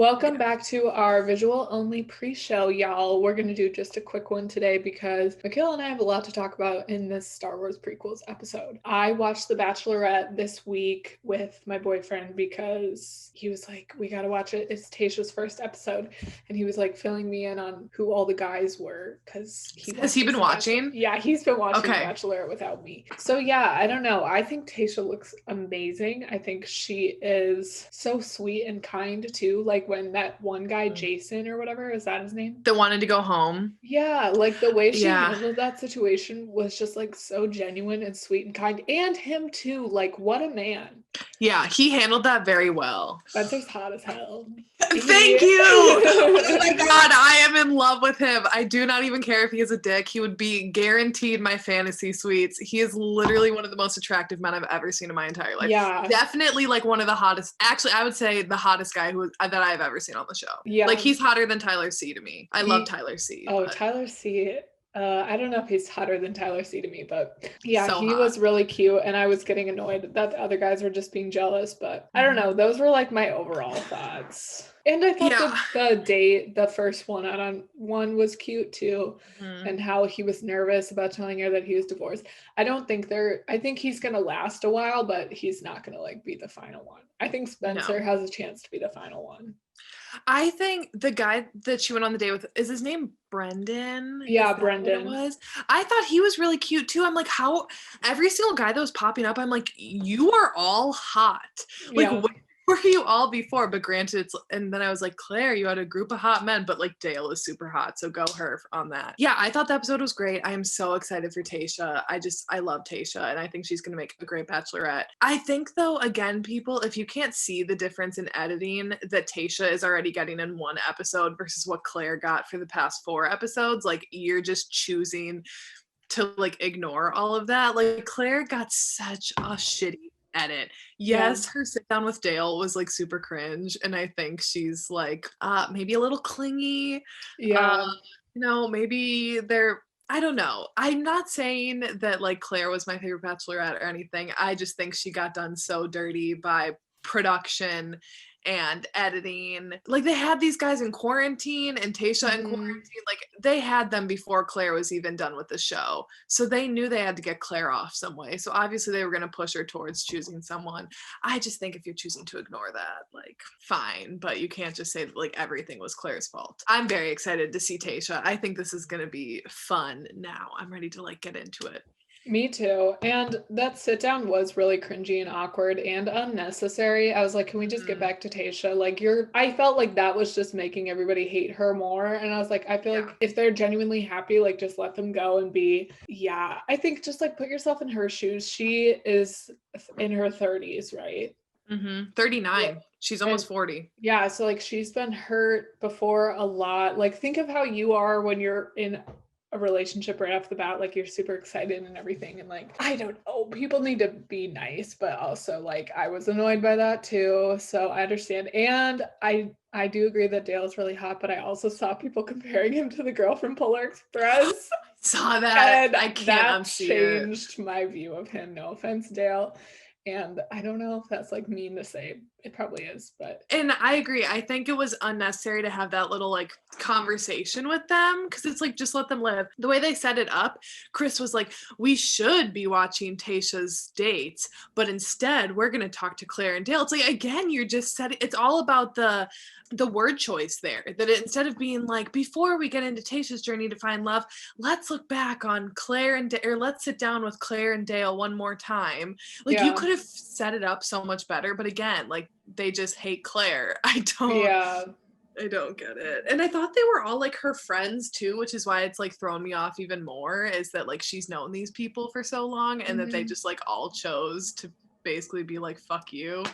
Welcome back to our visual only pre-show, y'all. We're going to do just a quick one today because Mikhail and I have a lot to talk about in this Star Wars prequels episode. I watched The Bachelorette this week with my boyfriend because he was like, we got to watch it. It's Tasha's first episode. And he was like filling me in on who all the guys were because Has he been watching? Yeah, he's been watching Okay. The Bachelorette without me. So yeah, I don't know. I think Tasha looks amazing. I think she is so sweet and kind too. Like when that one guy, Jason or whatever, is that his name? That wanted to go home. Yeah, like the way she handled that situation was just like so genuine and sweet and kind. And him too, like what a man. Yeah, he handled that very well. Spencer's hot as hell. Thank you. Oh my God, I am in love with him. I do not even care if he is a dick. He would be guaranteed my fantasy suites. He is literally one of the most attractive men I've ever seen in my entire life. Yeah. Definitely like one of the hottest. Actually, I would say the hottest guy that I've ever seen on the show. Yeah. Like he's hotter than Tyler C to me. I love Tyler C. Oh, but Tyler C. I don't know if he's hotter than Tyler C to me, but yeah, so he hot. was really cute and I was getting annoyed that the other guys were just being jealous, but I don't know. Those were like my overall thoughts. And I thought the first one was cute too, and how he was nervous about telling her that he was divorced. I think he's gonna last a while, but he's not gonna like be the final one. I think Spencer has a chance to be the final one. I think the guy that she went on the date with, is his name Brendan? Yeah, Brendan. It was. I thought he was really cute too. I'm like, how every single guy that was popping up, I'm like, you are all hot. Like, where were you all before? But granted, and then I was like, Claire, you had a group of hot men, but like Dale is super hot, so go her on that. Yeah, I thought the episode was great. I am so excited for Tasha. I love Tasha, and I think she's gonna make a great Bachelorette. I think though, again, people, if you can't see the difference in editing that Tasha is already getting in one episode versus what Claire got for the past 4 episodes, like you're just choosing to like ignore all of that. Like Claire got such a shitty edit. Yes, her sit down with Dale was like super cringe, and I think she's like maybe a little clingy. Maybe I don't know. I'm not saying that like Claire was my favorite Bachelorette or anything. I just think she got done so dirty by production and editing. Like they had these guys in quarantine and Tasha in quarantine. Like they had them before Claire was even done with the show. So they knew they had to get Claire off some way. So obviously they were going to push her towards choosing someone. I just think if you're choosing to ignore that, like fine, but you can't just say that like everything was Claire's fault. I'm very excited to see Tasha. I think this is going to be fun now. I'm ready to like get into it. Me too. And that sit down was really cringy and awkward and unnecessary. I was like, can we just get back to Tasha? Like I felt like that was just making everybody hate her more. And I was like, I feel like if they're genuinely happy, like just let them go and be, I think just like put yourself in her shoes. She is in her 30s, right? 39. Yeah. She's almost 40. Yeah. So like she's been hurt before a lot. Like think of how you are when you're in a relationship right off the bat, like you're super excited and everything, and like I don't know, people need to be nice, but also like I was annoyed by that too, so I understand. And I do agree that Dale's really hot, but I also saw people comparing him to the girl from Polar Express. Saw that, and I can't that changed my view of him. No offense, Dale. And I don't know if that's like mean to say. It probably is, but. And I agree. I think it was unnecessary to have that little like conversation with them because it's like, just let them live. The way they set it up, Chris was like, we should be watching Tasha's dates, but instead we're going to talk to Claire and Dale. It's like, again, you're just setting, it's all about the word choice there, that instead of being like, before we get into Tasha's journey to find love, let's look back on Claire and Dale, or let's sit down with Claire and Dale one more time. Like you could have set it up so much better, but again, like they just hate Claire. I don't get it. And I thought they were all like her friends too, which is why it's like thrown me off even more, is that like she's known these people for so long and that they just like all chose to basically be like, fuck you.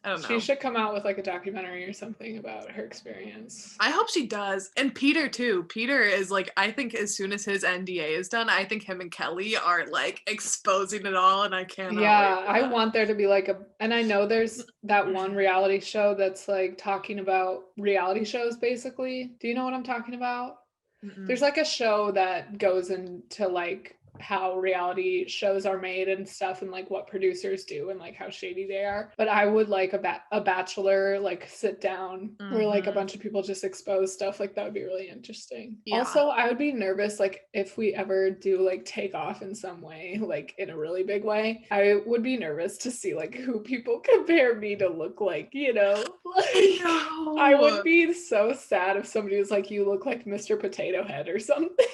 I don't know. She should come out with like a documentary or something about her experience. I hope she does. And Peter too. Peter is like, I think as soon as his NDA is done, I think him and Kelly are like exposing it all, and I cannot wait for that. I want there to be like and I know there's that one reality show that's like talking about reality shows basically. Do you know what I'm talking about? There's like a show that goes into like how reality shows are made and stuff, and like what producers do and like how shady they are. But I would like a Bachelor like sit down where like a bunch of people just expose stuff. Like that would be really interesting. Yeah. Also, I would be nervous like if we ever do like take off in some way, like in a really big way. I would be nervous to see like who people compare me to look like, you know? Like, I would be so sad if somebody was like, you look like Mr. Potato Head or something.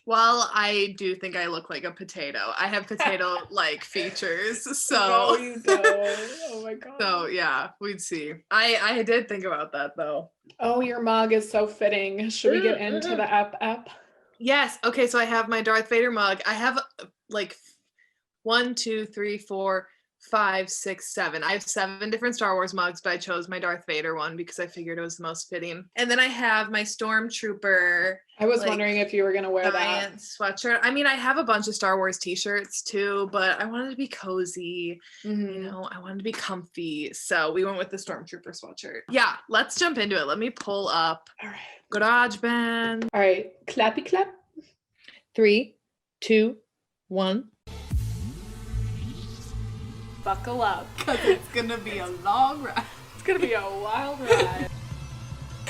Well, I do think I look like a potato. I have potato-like features, so. No, you don't. Oh my god. So yeah, we'd see. I did think about that though. Oh, your mug is so fitting. Should we get into the app? Yes. Okay, so I have my Darth Vader mug. I have like 1, 2, 3, 4, 5, 6, 7. I have 7 different Star Wars mugs, but I chose my Darth Vader one because I figured it was the most fitting. And then I have my Stormtrooper. I was wondering if you were going to wear that sweatshirt. I mean, I have a bunch of Star Wars t-shirts too, but I wanted to be cozy. Mm-hmm. You know, I wanted to be comfy. So we went with the Stormtrooper sweatshirt. Yeah, let's jump into it. Let me pull up GarageBand. All right, clappy clap. 3, 2, 1. Buckle up. Because it's going to be a long ride. It's going to be a wild ride.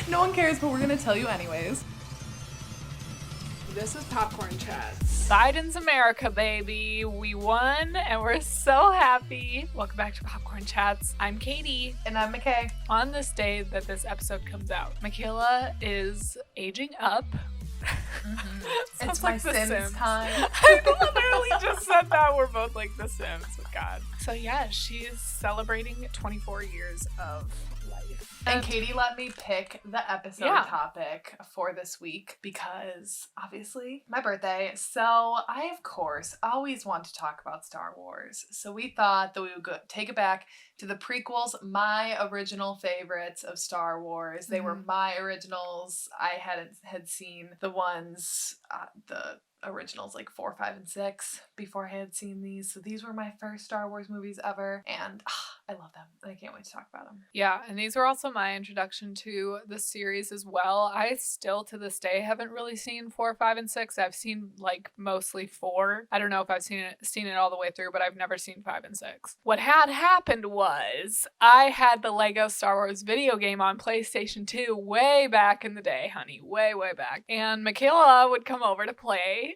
No one cares, but we're going to tell you anyways. This is Popcorn Chats. Biden's America, baby. We won, and we're so happy. Welcome back to Popcorn Chats. I'm Katie. And I'm McKay. On this day that this episode comes out, Michaela is aging up. Mm-hmm. It's my like Sims time. I literally just said that. We're both like The Sims. God. So yeah, she's celebrating 24 years of life. And Katie let me pick the episode topic for this week because obviously my birthday. So I, of course, always want to talk about Star Wars. So we thought that we would take it back to the prequels, my original favorites of Star Wars. They were my originals. I had seen the ones, the originals like 4, 5, and 6 before I had seen these. So these were my first Star Wars movies ever, and I love them. I can't wait to talk about them. Yeah, and these were also my introduction to the series as well. I still to this day haven't really seen 4, 5, and 6. I've seen like mostly 4. I don't know if I've seen it all the way through, but I've never seen 5 and 6. What had happened was I had the Lego Star Wars video game on PlayStation 2 way back in the day, honey, way back, and Michaela would come over to play.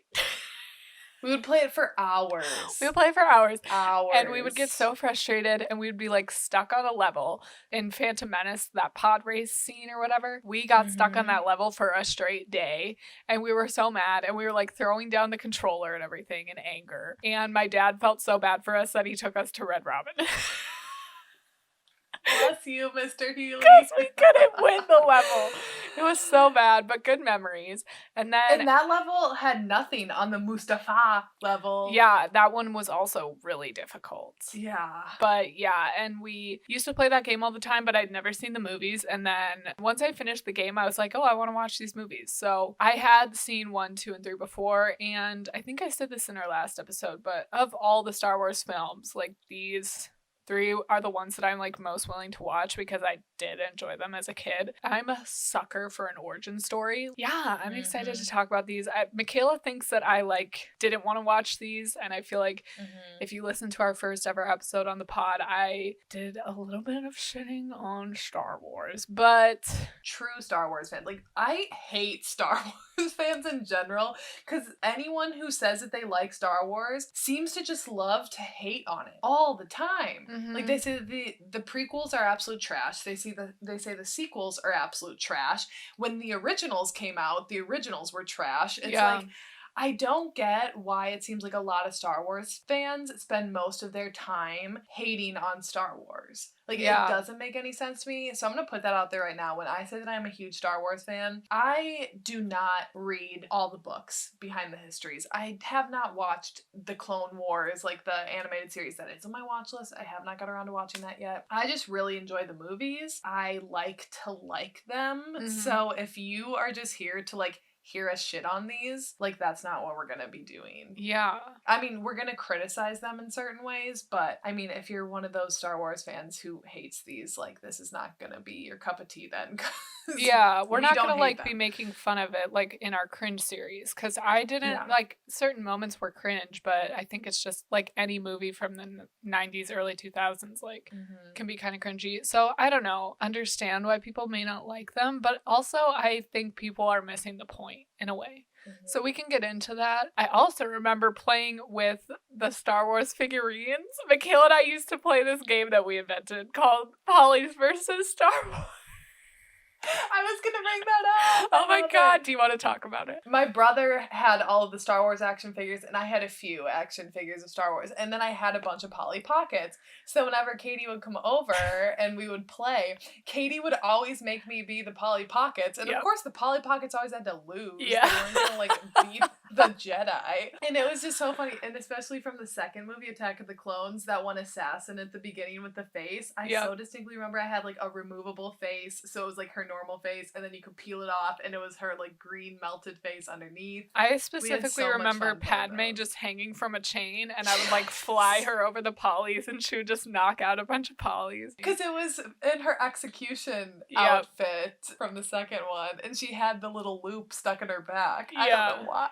We would play it for hours. And we would get so frustrated, and we'd be like stuck on a level in Phantom Menace, that pod race scene or whatever. We got stuck on that level for a straight day, and we were so mad, and we were like throwing down the controller and everything in anger. And my dad felt so bad for us that he took us to Red Robin. Bless you, Mr. Healy. Because we couldn't win the level. It was so bad, but good memories. And that level had nothing on the Mustafa level. Yeah, that one was also really difficult. Yeah. But yeah, and we used to play that game all the time, but I'd never seen the movies. And then once I finished the game, I was like, oh, I want to watch these movies. So I had seen 1, 2, and 3 before. And I think I said this in our last episode, but of all the Star Wars films, like these 3 are the ones that I'm like most willing to watch because I did enjoy them as a kid. I'm a sucker for an origin story. Yeah, I'm excited to talk about these. Michaela thinks that I like didn't want to watch these, and I feel like if you listen to our first ever episode on the pod, I did a little bit of shitting on Star Wars, but true Star Wars fan. Like, I hate Star Wars fans in general because anyone who says that they like Star Wars seems to just love to hate on it all the time. Like they say the prequels are absolute trash. They say the sequels are absolute trash. When the originals came out, the originals were trash. It's like, I don't get why it seems like a lot of Star Wars fans spend most of their time hating on Star Wars. Like, it doesn't make any sense to me. So I'm going to put that out there right now. When I say that I'm a huge Star Wars fan, I do not read all the books behind the histories. I have not watched the Clone Wars, like the animated series that is on my watch list. I have not got around to watching that yet. I just really enjoy the movies. I like to like them. So if you are just here to like hear us shit on these, like, that's not what we're gonna be doing. Yeah. I mean, we're gonna criticize them in certain ways, but I mean, if you're one of those Star Wars fans who hates these, like, this is not gonna be your cup of tea then. Yeah, we're not gonna like them. be making fun of it like in our cringe series, because I didn't like certain moments were cringe, but I think it's just like any movie from the 90s, early 2000s, like can be kind of cringy. So I don't know, understand why people may not like them, but also I think people are missing the point in a way. So we can get into that. I also remember playing with the Star Wars figurines. Michaela and I used to play this game that we invented called Polly's versus Star Wars. I was gonna bring that up. Oh my god, do you want to talk about it? My brother had all of the Star Wars action figures, and I had a few action figures of Star Wars, and then I had a bunch of Polly Pockets. So whenever Katie would come over and we would play, Katie would always make me be the Polly Pockets, and of course the Polly Pockets always had to lose. Yeah. They weren't gonna, like, beat the Jedi. And it was just so funny, and especially from the second movie, Attack of the Clones, that one assassin at the beginning with the face, I so distinctly remember I had, like, a removable face, so it was like her normal face, and then you could peel it off, and it was her, like, green melted face underneath. I specifically remember Padme just hanging from a chain, and I would like fly her over the Pollys, and she would just knock out a bunch of Pollys. Because it was in her execution outfit from the second one, and she had the little loop stuck in her back. I don't know why.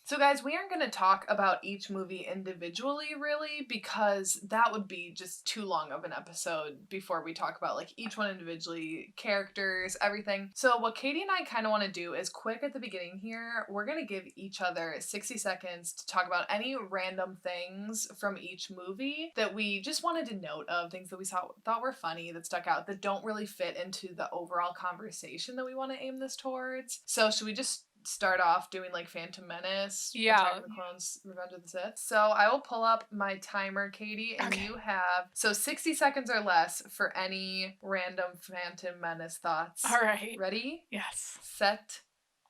So guys, we aren't going to talk about each movie individually, really, because that would be just too long of an episode before we talk about, like, each one individually, characters, everything. So what Katie and I kind of want to do is, quick at the beginning here, we're going to give each other 60 seconds to talk about any random things from each movie that we just wanted to note of, things that we thought were funny, that stuck out, that don't really fit into the overall conversation that we want to aim this towards. So should we just start off doing, like, Phantom Menace, Attack of the Clones, Revenge of the Sith? So I will pull up my timer, Katie, and you have 60 seconds or less for any random Phantom Menace thoughts. All right. Ready? Yes. Set.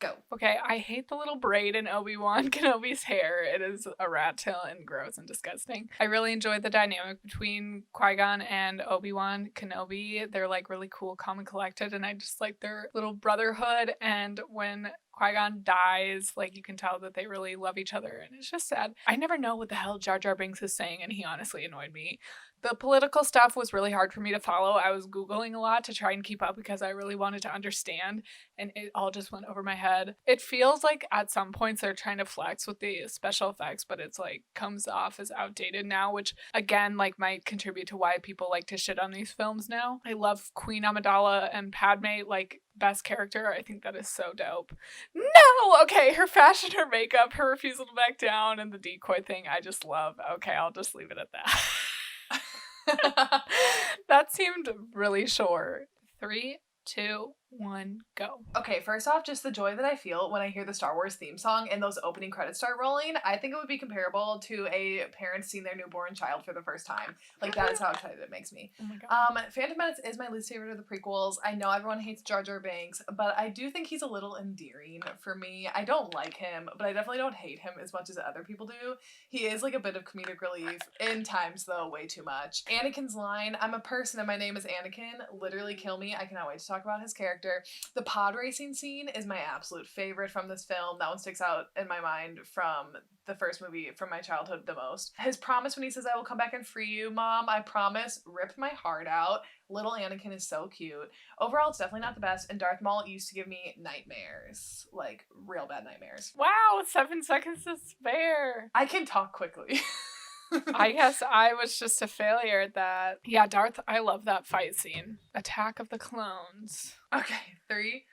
Go. Okay, I hate the little braid in Obi-Wan Kenobi's hair. It is a rat tail and gross and disgusting. I really enjoyed the dynamic between Qui-Gon and Obi-Wan Kenobi. They're, like, really cool, calm, and collected, and I just like their little brotherhood. And when Qui-Gon dies, like, you can tell that they really love each other, and it's just sad. I never know what the hell Jar Jar Binks is saying, and he honestly annoyed me. The political stuff was really hard for me to follow. I was Googling a lot to try and keep up because I really wanted to understand, and it all just went over my head. It feels like at some points they're trying to flex with the special effects, but it's like comes off as outdated now, which again, like, might contribute to why people like to shit on these films now. I love Queen Amidala and Padme, like, best character. I think that is so dope. No! Okay, her fashion, her makeup, her refusal to back down, and the decoy thing, I just love. Okay, I'll just leave it at that. That seemed really short. 3, 2, 1, go. Okay, first off, just the joy that I feel when I hear the Star Wars theme song and those opening credits start rolling, I think it would be comparable to a parent seeing their newborn child for the first time. Like, that is how excited it makes me. Oh my god. Phantom Menace is my least favorite of the prequels. I know everyone hates Jar Jar Binks, but I do think he's a little endearing for me. I don't like him, but I definitely don't hate him as much as other people do. He is, like, a bit of comedic relief, in times, though, way too much. Anakin's line, "I'm a person and my name is Anakin," literally kill me. I cannot wait to talk about his character. The pod racing scene is my absolute favorite from this film. That one sticks out in my mind from the first movie from my childhood the most. His promise when he says, "I will come back and free you, Mom, I promise," ripped my heart out. Little Anakin is so cute. Overall, it's definitely not the best, and Darth Maul used to give me nightmares. Like, real bad nightmares. Wow, 7 seconds to spare. I can talk quickly. I guess I was just a failure at that. Yeah, Darth, I love that fight scene. Attack of the Clones. Okay, 3,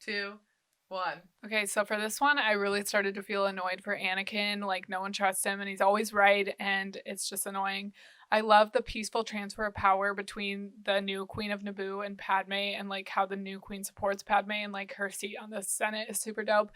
2, 1. Okay, so for this one, I really started to feel annoyed for Anakin. Like, no one trusts him, and he's always right, and it's just annoying. I love the peaceful transfer of power between the new Queen of Naboo and Padme, and, like, how the new Queen supports Padme, and, like, her seat on the Senate is super dope.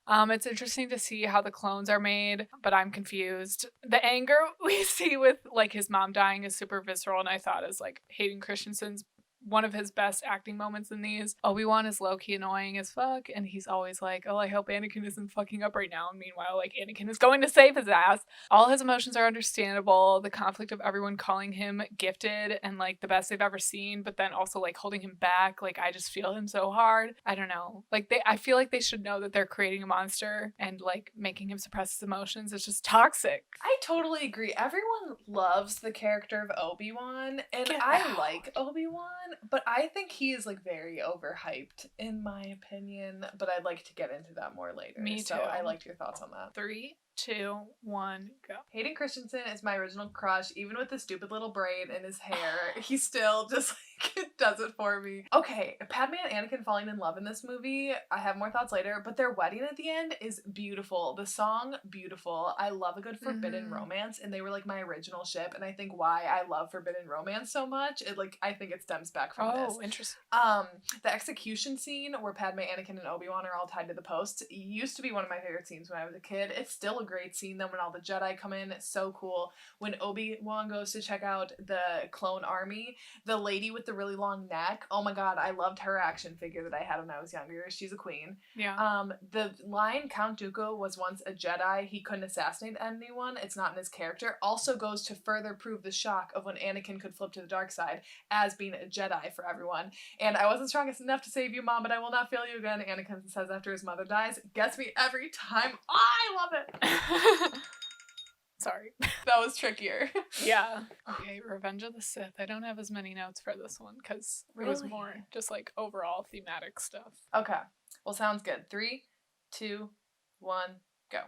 It's interesting to see how the clones are made, but I'm confused. The anger we see with, like, his mom dying is super visceral, and I thought as, like, Hayden Christensen's one of his best acting moments in these. Obi-Wan is low-key annoying as fuck, and he's always like, oh, I hope Anakin isn't fucking up right now. And meanwhile, like, Anakin is going to save his ass. All his emotions are understandable. The conflict of everyone calling him gifted and like the best they've ever seen, but then also like holding him back. Like, I just feel him so hard. I don't know. Like, I feel like they should know that they're creating a monster, and like making him suppress his emotions is just toxic. I totally agree. Everyone loves the character of Obi-Wan, and I like Obi-Wan, but I think he is like very overhyped in my opinion, but I'd like to get into that more later. Me too. So I liked your thoughts on that. 3, 2, 1, go. Hayden Christensen is my original crush. Even with the stupid little braid in his hair, he still just like does it for me. Okay, Padme and Anakin falling in love in this movie, I have more thoughts later, but their wedding at the end is beautiful. The song, beautiful. I love a good forbidden romance, and they were like my original ship, and I think why I love forbidden romance so much, I think it stems back from this. Oh, interesting. The execution scene where Padme, Anakin, and Obi-Wan are all tied to the posts used to be one of my favorite scenes when I was a kid. It's still a great scene though when all the Jedi come in. It's so cool. When Obi-Wan goes to check out the clone army, the lady with the really long neck, oh my god, I loved her action figure that I had when I was younger. She's a queen. Yeah. The line Count Dooku was once a Jedi, he couldn't assassinate anyone, it's not in his character, also goes to further prove the shock of when Anakin could flip to the dark side as being a Jedi for everyone. And I wasn't strong enough to save you, Mom, but I will not fail you again, Anakin says after his mother dies. Gets me every time. I love it. Sorry. That was trickier. Yeah. Okay, Revenge of the Sith. I don't have as many notes for this one because it was more just like overall thematic stuff. Okay. Well, sounds good. 3, 2, 1, go.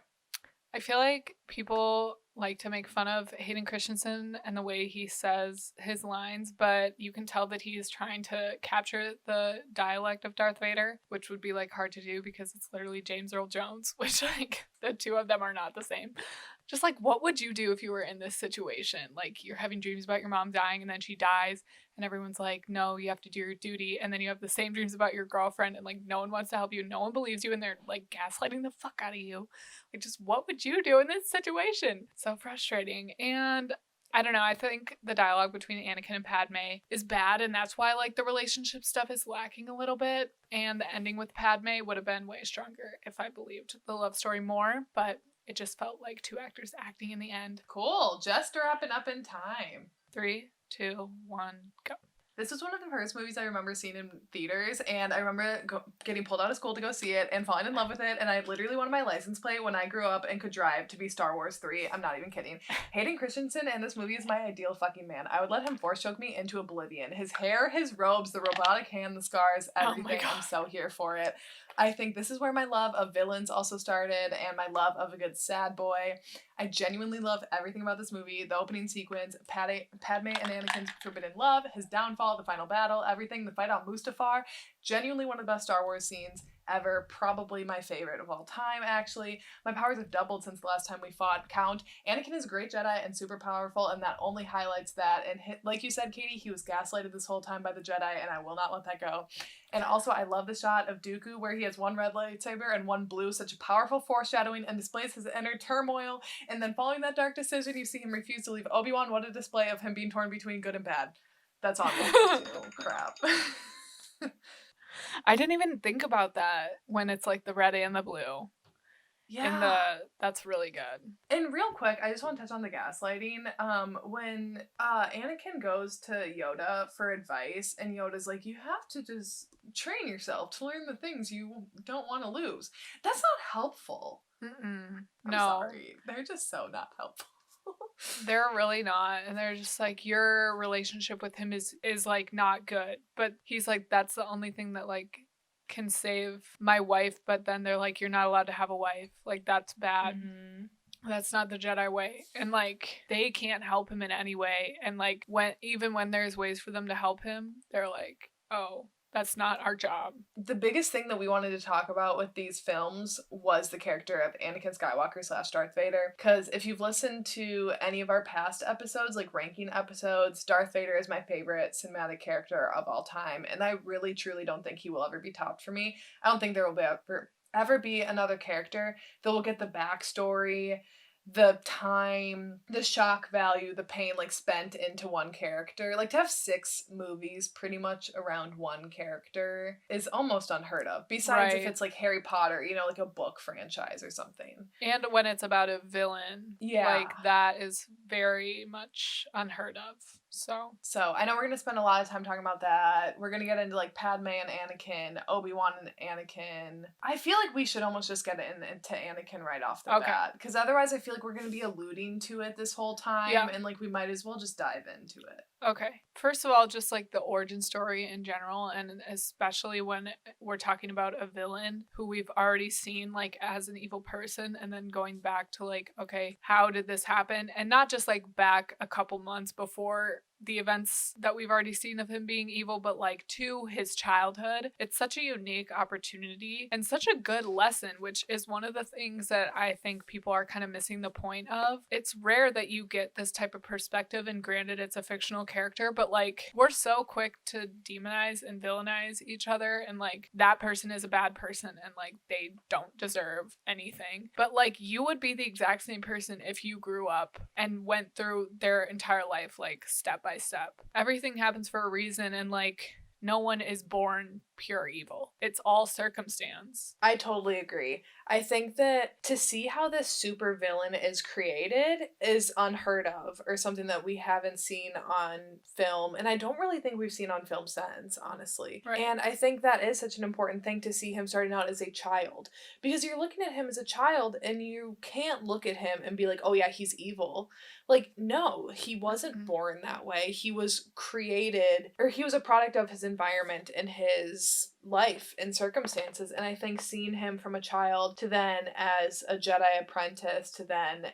I feel like people like to make fun of Hayden Christensen and the way he says his lines, but you can tell that he is trying to capture the dialect of Darth Vader, which would be like hard to do because it's literally James Earl Jones, which like the two of them are not the same. Just like, what would you do if you were in this situation? Like, you're having dreams about your mom dying and then she dies and everyone's like, no, you have to do your duty. And then you have the same dreams about your girlfriend and like no one wants to help you. No one believes you and they're like gaslighting the fuck out of you. Like, just what would you do in this situation? So frustrating. And I don't know, I think the dialogue between Anakin and Padme is bad, and that's why like the relationship stuff is lacking a little bit. And the ending with Padme would have been way stronger if I believed the love story more, but it just felt like two actors acting in the end. Cool. Just wrapping up in time. 3, 2, 1, go. This was one of the first movies I remember seeing in theaters, and I remember getting pulled out of school to go see it and falling in love with it, and I literally wanted my license plate when I grew up and could drive to be Star Wars 3. I'm not even kidding. Hayden Christensen in this movie is my ideal fucking man. I would let him force choke me into oblivion. His hair, his robes, the robotic hand, the scars, everything. I'm so here for it. I think this is where my love of villains also started, and my love of a good sad boy. I genuinely love everything about this movie. The opening sequence, Padme and Anakin's forbidden love, his downfall, the final battle, everything, the fight on Mustafar. Genuinely one of the best Star Wars scenes ever. Probably my favorite of all time, actually. My powers have doubled since the last time we fought Count. Anakin is a great Jedi and super powerful, and that only highlights that. And like you said, Katie, he was gaslighted this whole time by the Jedi, and I will not let that go. And also, I love the shot of Dooku where he has one red lightsaber and one blue, such a powerful foreshadowing, and displays his inner turmoil. And then following that dark decision, you see him refuse to leave Obi-Wan. What a display of him being torn between good and bad. That's all I'm too. Crap. I didn't even think about that when it's like the red and the blue. Yeah. That's really good. And real quick, I just want to touch on the gaslighting. When Anakin goes to Yoda for advice, and Yoda's like, you have to just train yourself to learn the things you don't want to lose. That's not helpful. I'm sorry. They're just so not helpful. They're really not, and they're just like, your relationship with him is like not good, but he's like, that's the only thing that like can save my wife, but then they're like, you're not allowed to have a wife, like that's bad. That's not the Jedi way, and like they can't help him in any way, and like when there's ways for them to help him, they're like, oh, that's not our job. The biggest thing that we wanted to talk about with these films was the character of Anakin Skywalker / Darth Vader. Because if you've listened to any of our past episodes, like ranking episodes, Darth Vader is my favorite cinematic character of all time. And I really, truly don't think he will ever be topped for me. I don't think there will ever be another character that will get the backstory, the time, the shock value, the pain like spent into one character. Like to have 6 movies pretty much around one character is almost unheard of. Besides if it's like Harry Potter, you know, like a book franchise or something. And when it's about a villain. Yeah. Like that is very much unheard of. So I know we're going to spend a lot of time talking about that. We're going to get into like Padme and Anakin, Obi-Wan and Anakin. I feel like we should almost just get into Anakin right off the bat. Because otherwise I feel like we're going to be alluding to it this whole time. And like we might as well just dive into it. Okay. First of all, just like the origin story in general, and especially when we're talking about a villain who we've already seen like as an evil person, and then going back to like, okay, how did this happen? And not just like back a couple months before the events that we've already seen of him being evil, but like to his childhood. It's such a unique opportunity and such a good lesson, which is one of the things that I think people are kind of missing the point of. It's rare that you get this type of perspective, and granted it's a fictional character, but like we're so quick to demonize and villainize each other, and like that person is a bad person and like they don't deserve anything. But like you would be the exact same person if you grew up and went through their entire life like step by step. Everything happens for a reason, and like no one is born pure evil. It's all circumstance. I totally agree. I think that to see how this super villain is created is unheard of, or something that we haven't seen on film, and I don't really think we've seen on film since, honestly. Right. And I think that is such an important thing to see him starting out as a child, because you're looking at him as a child and you can't look at him and be like, oh yeah, he's evil. Like, no, he wasn't born that way. He was created, or he was a product of his environment and his life and circumstances. And I think seeing him from a child to then as a Jedi apprentice to then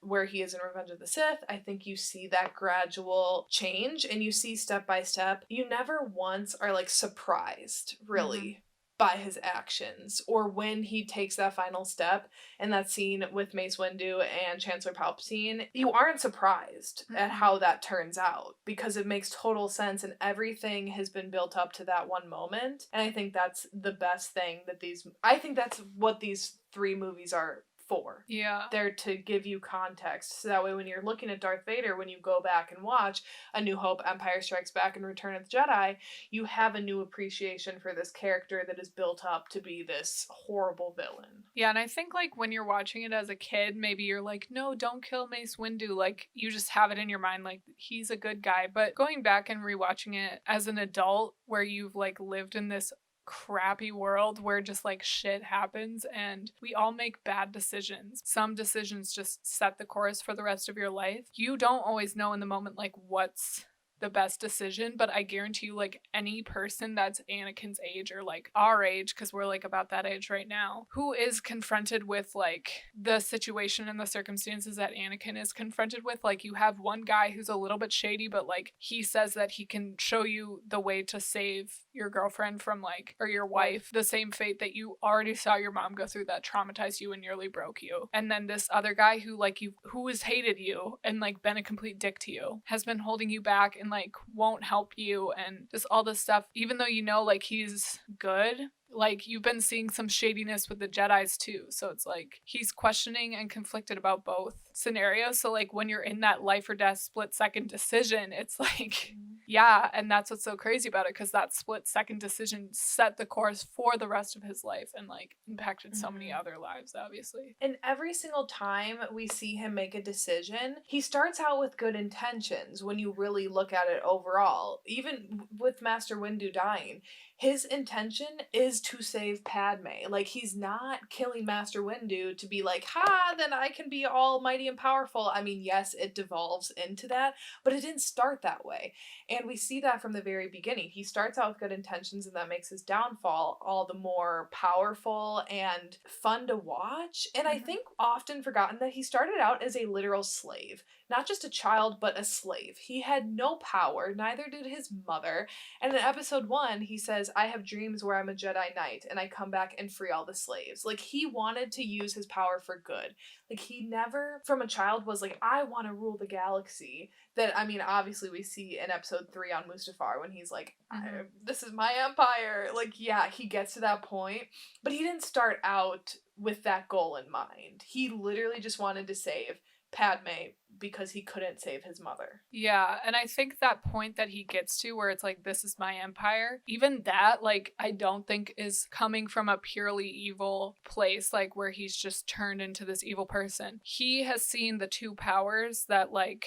where he is in Revenge of the Sith, I think you see that gradual change, and you see step by step. You never once are like surprised, really. By his actions, or when he takes that final step in that scene with Mace Windu and Chancellor Palpatine, you aren't surprised at how that turns out, because it makes total sense and everything has been built up to that one moment. And I think that's the best thing that I think that's what these 3 movies are for. Yeah. They're to give you context. So that way when you're looking at Darth Vader, when you go back and watch A New Hope, Empire Strikes Back, and Return of the Jedi, you have a new appreciation for this character that is built up to be this horrible villain. Yeah, and I think like when you're watching it as a kid, maybe you're like, no, don't kill Mace Windu. Like you just have it in your mind like he's a good guy. But going back and rewatching it as an adult, where you've like lived in this crappy world where just like shit happens and we all make bad decisions. Some decisions just set the course for the rest of your life. You don't always know in the moment like what's the best decision, but I guarantee you like any person that's Anakin's age or like our age, because we're like about that age right now, who is confronted with like the situation and the circumstances that Anakin is confronted with. Like you have one guy who's a little bit shady, but like he says that he can show you the way to save your girlfriend from like, or your wife, the same fate that you already saw your mom go through that traumatized you and nearly broke you. And then this other guy who like you, who has hated you and like been a complete dick to you, has been holding you back and like won't help you and just all this stuff, even though you know like he's good. Like you've been seeing some shadiness with the Jedis too, so it's like he's questioning and conflicted about both scenarios. So like when you're in that life or death split second decision, it's like yeah, and that's what's so crazy about it, because that split second decision set the course for the rest of his life and like impacted so many other lives, obviously. And every single time we see him make a decision, he starts out with good intentions when you really look at it overall. Even with Master Windu dying, his intention is to save Padme. Like, he's not killing Master Windu to be like, ha, then I can be almighty and powerful. I mean, yes, it devolves into that, but it didn't start that way. And we see that from the very beginning. He starts out with good intentions, and that makes his downfall all the more powerful and fun to watch. And I think often forgotten that he started out as a literal slave. Not just a child, but a slave. He had no power, neither did his mother. And in episode 1, he says, I have dreams where I'm a Jedi Knight and I come back and free all the slaves. Like, he wanted to use his power for good. Like, he never, from a child, was like, I want to rule the galaxy. That, I mean, obviously we see in episode 3 on Mustafar when he's like, this is my empire. Like, yeah, he gets to that point. But he didn't start out with that goal in mind. He literally just wanted to save Padme because he couldn't save his mother. Yeah, and I think that point that he gets to where it's like, this is my empire, even that, like, I don't think is coming from a purely evil place, like, where he's just turned into this evil person. He has seen the two powers that, like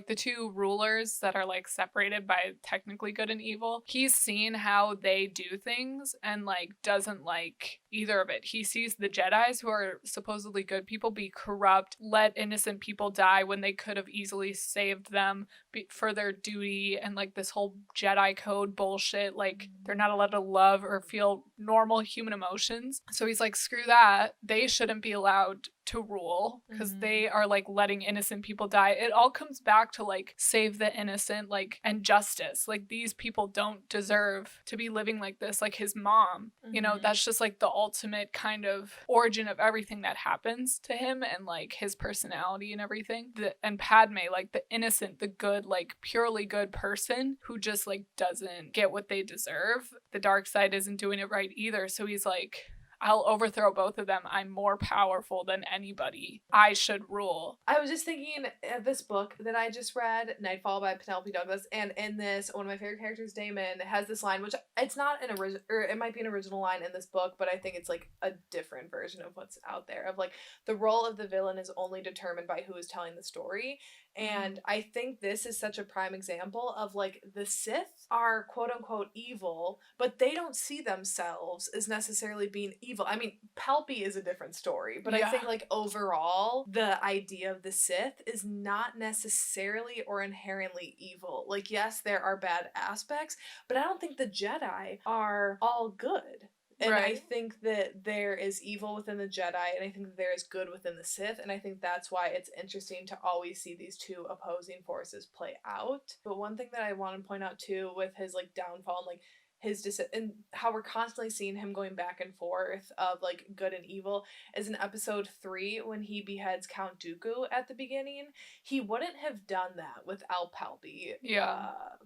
the two rulers that are like separated by technically good and evil. He's seen how they do things and like doesn't like either of it. He sees the Jedis, who are supposedly good people, be corrupt, let innocent people die when they could have easily saved them for their duty, and like this whole Jedi code bullshit. Like, they're not allowed to love or feel normal human emotions. So he's like, screw that. They shouldn't be allowed to rule because they are like letting innocent people die. It all comes back to like save the innocent, like, and justice. Like, these people don't deserve to be living like this. Like his mom, you know, that's just like the ultimate kind of origin of everything that happens to him and like his personality and everything. And Padme, like the innocent, the good, like purely good person who just like doesn't get what they deserve. The dark side isn't doing it right either. So he's like, I'll overthrow both of them. I'm more powerful than anybody. I should rule. I was just thinking of this book that I just read, Nightfall by Penelope Douglas, and in this, one of my favorite characters, Damon, has this line, which it's not an original, or it might be an original line in this book, but I think it's like a different version of what's out there, of like, the role of the villain is only determined by who is telling the story. And I think this is such a prime example of like, the Sith are quote unquote evil, but they don't see themselves as necessarily being evil. I mean, Palpy is a different story, but I think like overall, the idea of the Sith is not necessarily or inherently evil. Like, yes, there are bad aspects, but I don't think the Jedi are all good. And I think that there is evil within the Jedi, and I think that there is good within the Sith, and I think that's why it's interesting to always see these two opposing forces play out. But one thing that I want to point out too with his like downfall and like and how we're constantly seeing him going back and forth of like good and evil is in episode 3 when he beheads Count Dooku at the beginning. He wouldn't have done that without Palpy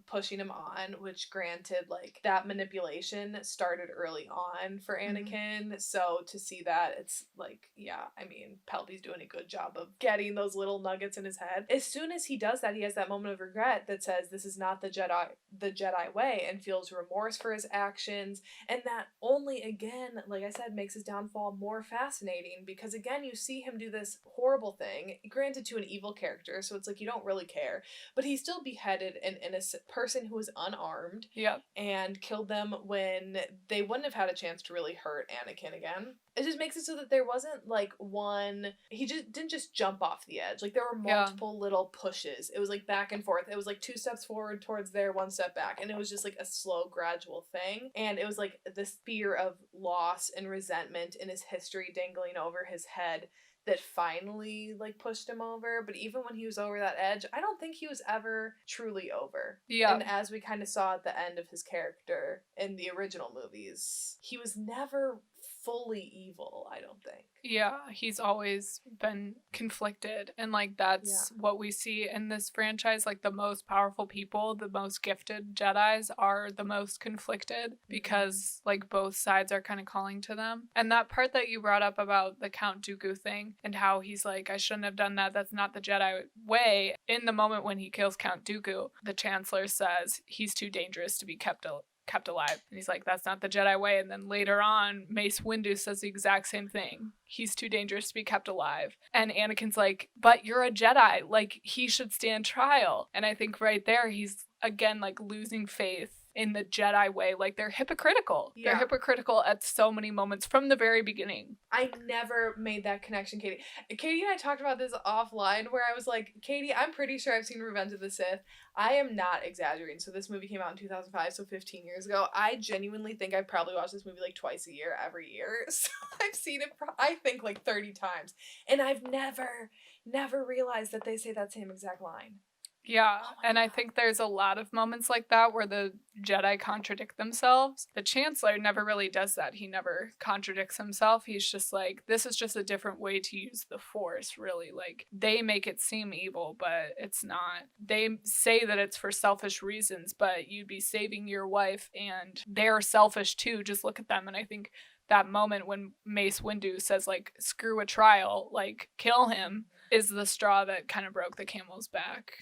pushing him on, which granted, like, that manipulation started early on for Anakin. So to see that, it's like, yeah, I mean, Palpy's doing a good job of getting those little nuggets in his head. As soon as he does that, he has that moment of regret that says this is not the Jedi way, and feels remorse for his actions, and that only, again, like I said, makes his downfall more fascinating, because again, you see him do this horrible thing, granted to an evil character, so it's like you don't really care, but he still beheaded an innocent person who was unarmed and killed them when they wouldn't have had a chance to really hurt Anakin again. It just makes it so that there wasn't like one, he just didn't just jump off the edge. Like, there were multiple little pushes. It was like back and forth. It was like 2 steps forward towards there, 1 step back. And it was just like a slow, gradual thing. And it was like this fear of loss and resentment in his history dangling over his head that finally like pushed him over. But even when he was over that edge, I don't think he was ever truly over. And as we kind of saw at the end of his character in the original movies, he was never fully evil, I don't think. He's always been conflicted, and like that's what we see in this franchise. Like, the most powerful people, the most gifted Jedis are the most conflicted because like both sides are kind of calling to them. And that part that you brought up about the Count Dooku thing and how he's like, I shouldn't have done that, that's not the Jedi way. In the moment when he kills Count Dooku, the Chancellor says he's too dangerous to be kept alive. And he's like, that's not the Jedi way. And then later on, Mace Windu says the exact same thing. He's too dangerous to be kept alive. And Anakin's like, but you're a Jedi. Like, he should stand trial. And I think right there, he's again like losing faith in the Jedi way. Like, they're hypocritical. They're hypocritical at so many moments from the very beginning. I never made that connection, Katie. Katie and I talked about this offline where I was like, Katie, I'm pretty sure I've seen Revenge of the Sith. I am not exaggerating. So this movie came out in 2005, so 15 years ago. I genuinely think I probably watched this movie like twice a year, every year. So I've seen it, I think, like 30 times. And I've never realized that they say that same exact line. Yeah, Oh my and I God. think there's a lot of moments like that where the Jedi contradict themselves. The Chancellor never really does that. He never contradicts himself. He's just like, this is just a different way to use the Force, really. Like, they make it seem evil, but it's not. They say that it's for selfish reasons, but you'd be saving your wife, and they're selfish too. Just look at them. And I think that moment when Mace Windu says, like, screw a trial, like, kill him, is the straw that kind of broke the camel's back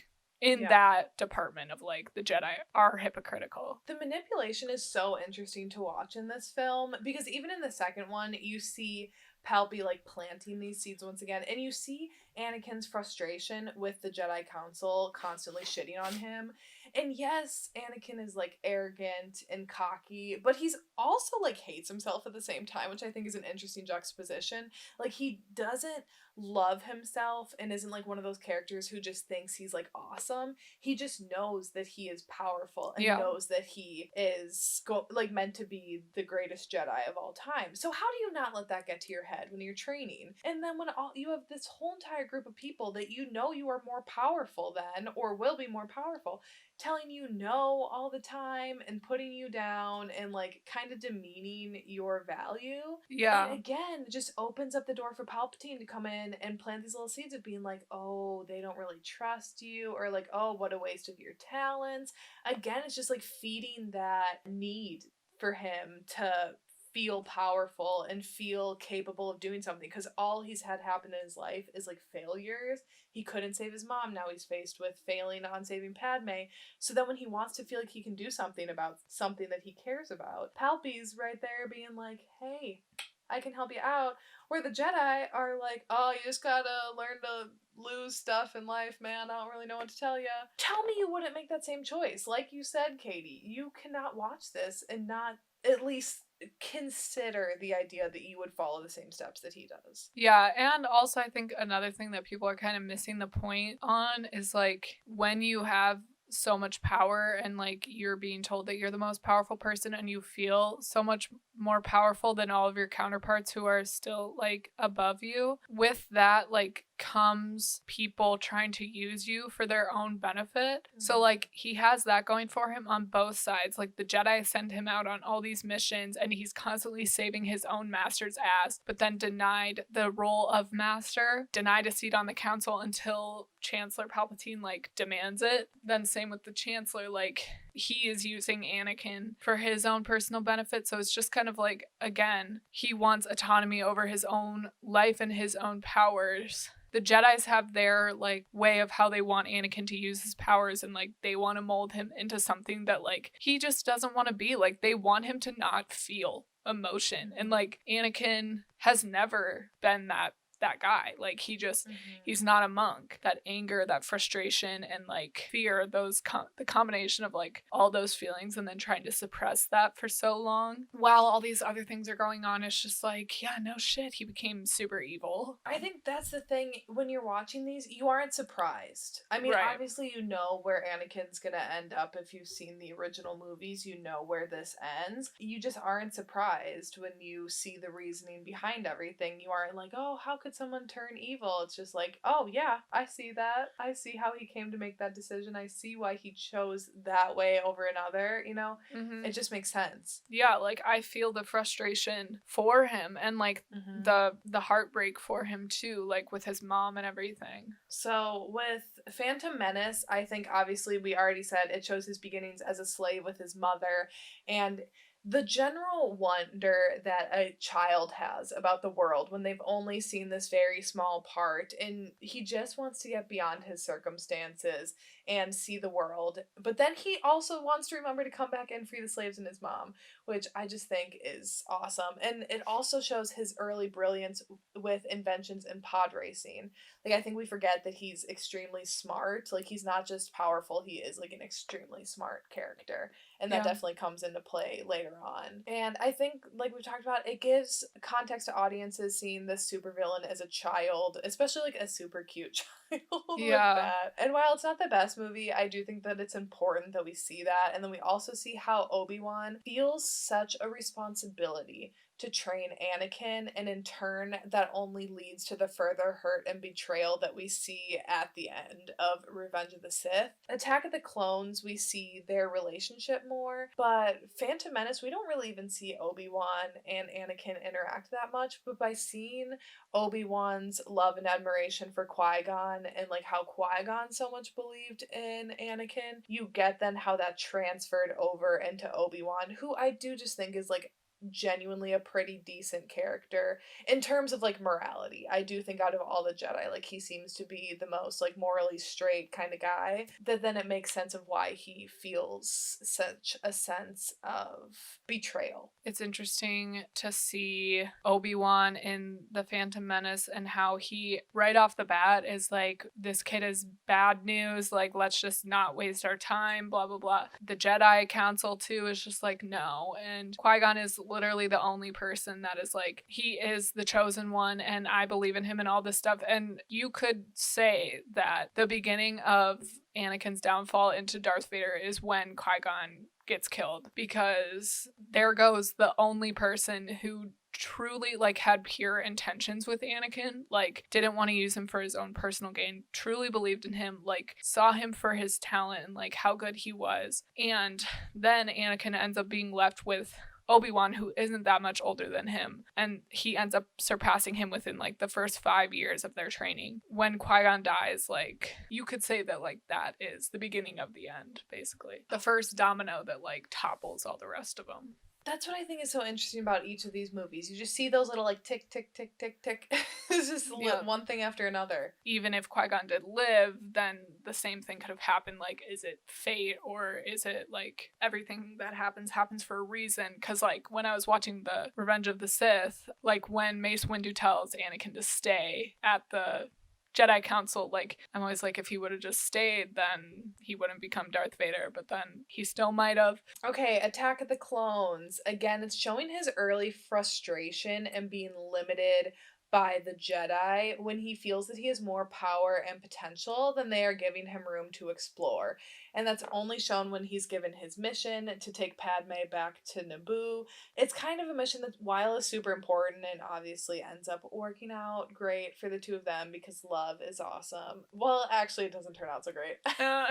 in that department of like the Jedi are hypocritical. The manipulation is so interesting to watch in this film because even in the second one, you see Palpy like planting these seeds once again, and you see Anakin's frustration with the Jedi Council constantly shitting on him. And yes, Anakin is like arrogant and cocky, but he's also like hates himself at the same time, which I think is an interesting juxtaposition. Like he doesn't love himself and isn't like one of those characters who just thinks he's like awesome. He just knows that he is powerful and knows that he is like meant to be the greatest Jedi of all time. So how do you not let that get to your head when you're training? And then when all you have this whole entire group of people that you know you are more powerful than or will be more powerful telling you no all the time and putting you down and like kind of demeaning your value. Yeah. And again, it just opens up the door for Palpatine to come in and plant these little seeds of being like, oh, they don't really trust you, or like, oh, what a waste of your talents. Again, it's just like feeding that need for him to feel powerful and feel capable of doing something because all he's had happen in his life is like failures. He couldn't save his mom. Now he's faced with failing on saving Padme. So then when he wants to feel like he can do something about something that he cares about, Palpy's right there being like, hey, I can help you out. Where the Jedi are like, oh, you just gotta learn to lose stuff in life, man. I don't really know what to tell you. Tell me you wouldn't make that same choice. Like you said, Katie, you cannot watch this and not at least consider the idea that you would follow the same steps that he does. Yeah, and also I think another thing that people are kind of missing the point on is like when you have so much power and like you're being told that you're the most powerful person and you feel so much more powerful than all of your counterparts who are still like above you. With that like comes people trying to use you for their own benefit. So like he has that going for him on both sides. Like the Jedi send him out on all these missions and he's constantly saving his own master's ass, but then denied the role of master, denied a seat on the council until Chancellor Palpatine like demands it. Then same with the Chancellor, like he is using Anakin for his own personal benefit. So it's just kind of like, again, he wants autonomy over his own life and his own powers. The Jedis have their like way of how they want Anakin to use his powers, and like they want to mold him into something that like he just doesn't want to be. Like they want him to not feel emotion, and like Anakin has never been that guy. Like he just he's not a monk. That anger, that frustration, and like fear, those the combination of like all those feelings and then trying to suppress that for so long while all these other things are going on, it's just like, yeah, no shit, he became super evil. I think that's the thing. When you're watching these, you aren't surprised. I mean, obviously you know where Anakin's gonna end up. If you've seen the original movies, you know where this ends. You just aren't surprised when you see the reasoning behind everything. You aren't like, oh, how could someone turn evil? It's just like, oh yeah, I see that. I see how he came to make that decision. I see why he chose that way over another, you know? It just makes sense. Yeah, like I feel the frustration for him and like the heartbreak for him too, like with his mom and everything. So with Phantom Menace, I think obviously we already said it shows his beginnings as a slave with his mother, and the general wonder that a child has about the world when they've only seen this very small part, and he just wants to get beyond his circumstances and see the world. But then he also wants to remember to come back and free the slaves and his mom, which I just think is awesome. And it also shows his early brilliance with inventions in pod racing. Like, I think we forget that he's extremely smart. Like, he's not just powerful, he is like an extremely smart character. And that definitely comes into play later on. And I think, like we've talked about, it gives context to audiences seeing this supervillain as a child, especially like a super cute child with that. And while it's not the best movie, I do think that it's important that we see that. And then we also see how Obi-Wan feels such a responsibility to train Anakin, and in turn, that only leads to the further hurt and betrayal that we see at the end of Revenge of the Sith. Attack of the Clones, we see their relationship more, but Phantom Menace, we don't really even see Obi-Wan and Anakin interact that much, but by seeing Obi-Wan's love and admiration for Qui-Gon and like how Qui-Gon so much believed in Anakin, you get then how that transferred over into Obi-Wan, who I do just think is like genuinely a pretty decent character in terms of like morality. I do think out of all the Jedi, like he seems to be the most like morally straight kind of guy, that then it makes sense of why he feels such a sense of betrayal. It's interesting to see Obi-Wan in The Phantom Menace and how he right off the bat is like, this kid is bad news, like let's just not waste our time, blah blah blah. The Jedi Council too is just like no, and Qui-Gon is literally the only person that is like, he is the chosen one and I believe in him and all this stuff. And you could say that the beginning of Anakin's downfall into Darth Vader is when Qui-Gon gets killed, because there goes the only person who truly like had pure intentions with Anakin, like didn't want to use him for his own personal gain, truly believed in him, like saw him for his talent and like how good he was. And then Anakin ends up being left with Obi-Wan, who isn't that much older than him, and he ends up surpassing him within like the first 5 years of their training. When Qui-Gon dies, like you could say that like that is the beginning of the end, basically the first domino that like topples all the rest of them. That's what I think is so interesting about each of these movies. You just see those little like tick, tick, tick, tick, tick. It's just one thing after another. Even if Qui-Gon did live, then the same thing could have happened. Like, is it fate or is it like everything that happens for a reason? Because like when I was watching the Revenge of the Sith, like when Mace Windu tells Anakin to stay at the Jedi Council, like I'm always like, if he would have just stayed, then he wouldn't become Darth Vader, but then he still might have. Okay, Attack of the Clones. Again, it's showing his early frustration and being limited by the Jedi when he feels that he has more power and potential than they are giving him room to explore. And that's only shown when he's given his mission to take Padme back to Naboo. It's kind of a mission that, while is super important and obviously ends up working out great for the two of them because love is awesome. Well, actually, it doesn't turn out so great. Yeah.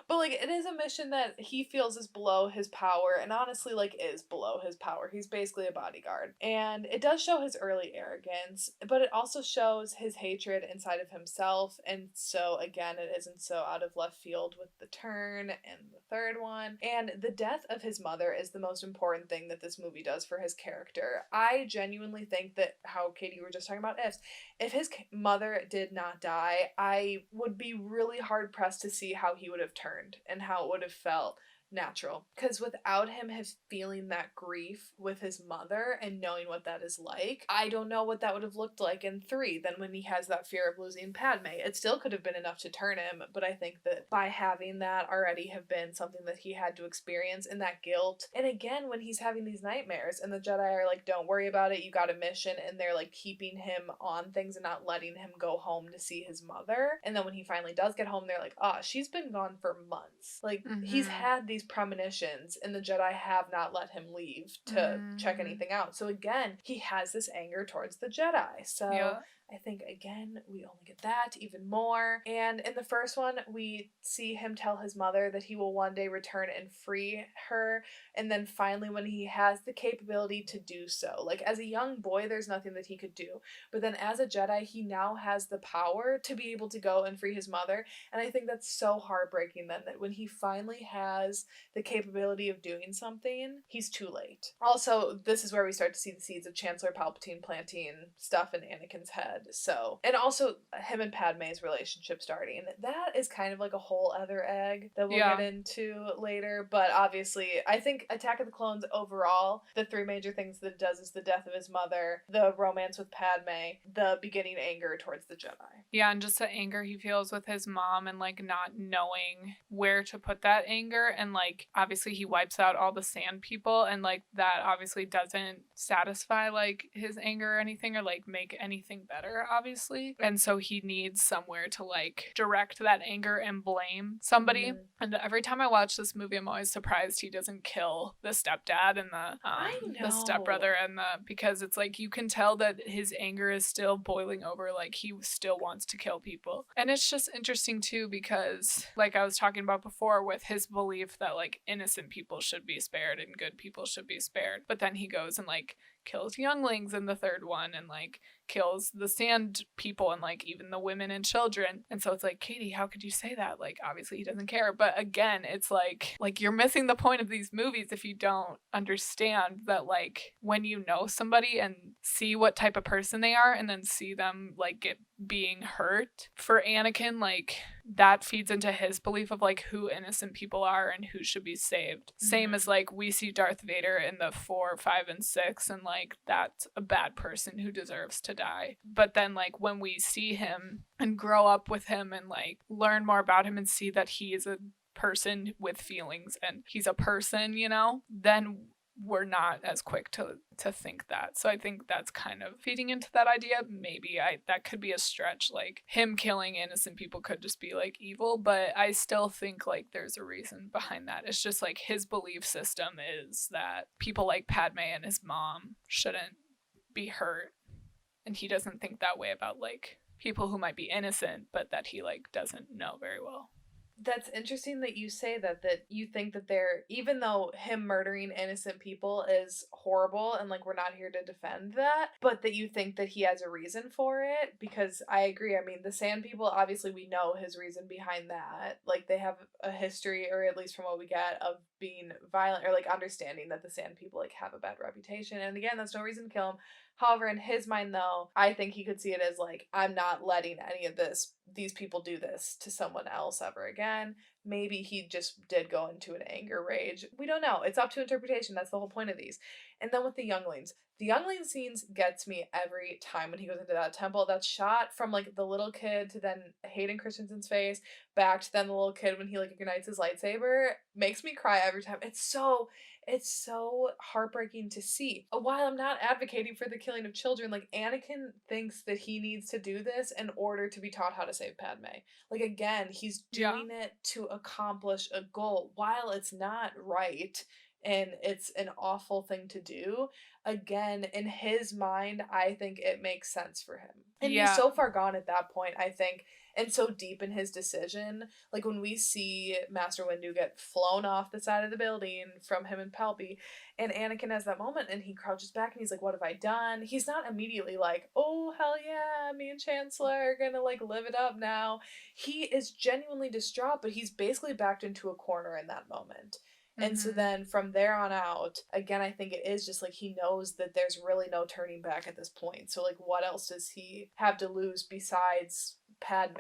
But like, it is a mission that he feels is below his power, and honestly, like, is below his power. He's basically a bodyguard. And it does show his early arrogance, but it also shows his hatred inside of himself. And so, again, it isn't so out of left field with the turn and the third one. And the death of his mother is the most important thing that this movie does for his character. I genuinely think that, how Katie, you were just talking about if his mother did not die, I would be really hard pressed to see how he would have turned and how it would have felt natural, because without him feeling that grief with his mother and knowing what that is like, I don't know what that would have looked like in 3. Then when he has that fear of losing Padme, it still could have been enough to turn him, but I think that by having that already have been something that he had to experience, and that guilt, and again when he's having these nightmares and the Jedi are like, don't worry about it, you got a mission, and they're like keeping him on things and not letting him go home to see his mother, and then when he finally does get home, they're like, she's been gone for months, like he's had these premonitions and the Jedi have not let him leave to check anything out. So again, he has this anger towards the Jedi. So I think, again, we only get that even more. And in the first one, we see him tell his mother that he will one day return and free her. And then finally, when he has the capability to do so, like as a young boy, there's nothing that he could do. But then as a Jedi, he now has the power to be able to go and free his mother. And I think that's so heartbreaking then, that when he finally has the capability of doing something, he's too late. Also, this is where we start to see the seeds of Chancellor Palpatine planting stuff in Anakin's head. So, and also him and Padme's relationship starting. That is kind of like a whole other egg that we'll get into later. But obviously, I think Attack of the Clones overall, the 3 major things that it does is the death of his mother, the romance with Padme, the beginning anger towards the Jedi. Yeah, and just the anger he feels with his mom and like not knowing where to put that anger. And like, obviously he wipes out all the sand people, and like that obviously doesn't satisfy like his anger or anything or like make anything better. better, obviously. And so he needs somewhere to like direct that anger and blame somebody. And every time I watch this movie, I'm always surprised he doesn't kill the stepdad and the stepbrother because it's like you can tell that his anger is still boiling over, like he still wants to kill people. And it's just interesting too because like I was talking about before with his belief that like innocent people should be spared and good people should be spared, but then he goes and like kills younglings in the third one and like kills the sand people and like even the women and children. And so it's like, Katie, how could you say that? Like obviously he doesn't care. But again, it's like you're missing the point of these movies if you don't understand that like when you know somebody and see what type of person they are and then see them like being hurt. For Anakin, like that feeds into his belief of like who innocent people are and who should be saved. Same as like we see Darth Vader in the 4, 5, and 6 and like that's a bad person who deserves to die. But then like when we see him and grow up with him and like learn more about him and see that he is a person with feelings and he's a person, you know, then we're not as quick to think that. So I think that's kind of feeding into that idea. Maybe that could be a stretch. Like him killing innocent people could just be like evil, but I still think like there's a reason behind that. It's just like his belief system is that people like Padme and his mom shouldn't be hurt. And he doesn't think that way about like people who might be innocent, but that he like doesn't know very well. That's interesting that you say that you think that they're, even though him murdering innocent people is horrible and like we're not here to defend that, but that you think that he has a reason for it, because I agree. I mean, the Sand People, obviously we know his reason behind that. Like they have a history, or at least from what we get, of being violent, or like understanding that the Sand People like have a bad reputation. And again, that's no reason to kill him. However, in his mind though, I think he could see it as like, I'm not letting any of these people do this to someone else ever again. Maybe he just did go into an anger rage. We don't know. It's up to interpretation. That's the whole point of these. And then with the younglings scenes gets me every time when he goes into that temple. That's shot from like the little kid to then Hayden Christensen's face, back to then the little kid when he like ignites his lightsaber. Makes me cry every time. It's so heartbreaking to see. While I'm not advocating for the killing of children, like Anakin thinks that he needs to do this in order to be taught how to save Padme. Like again, he's doing it to accomplish a goal. While it's not right and it's an awful thing to do, again, in his mind, I think it makes sense for him. And he's so far gone at that point, I think, and so deep in his decision. Like when we see Master Windu get flown off the side of the building from him and Palpy, and Anakin has that moment and he crouches back and he's like, what have I done? He's not immediately like, oh hell yeah, me and Chancellor are gonna like live it up now. He is genuinely distraught, but he's basically backed into a corner in that moment. And so then from there on out, again, I think it is just like he knows that there's really no turning back at this point. So like what else does he have to lose besides Padme?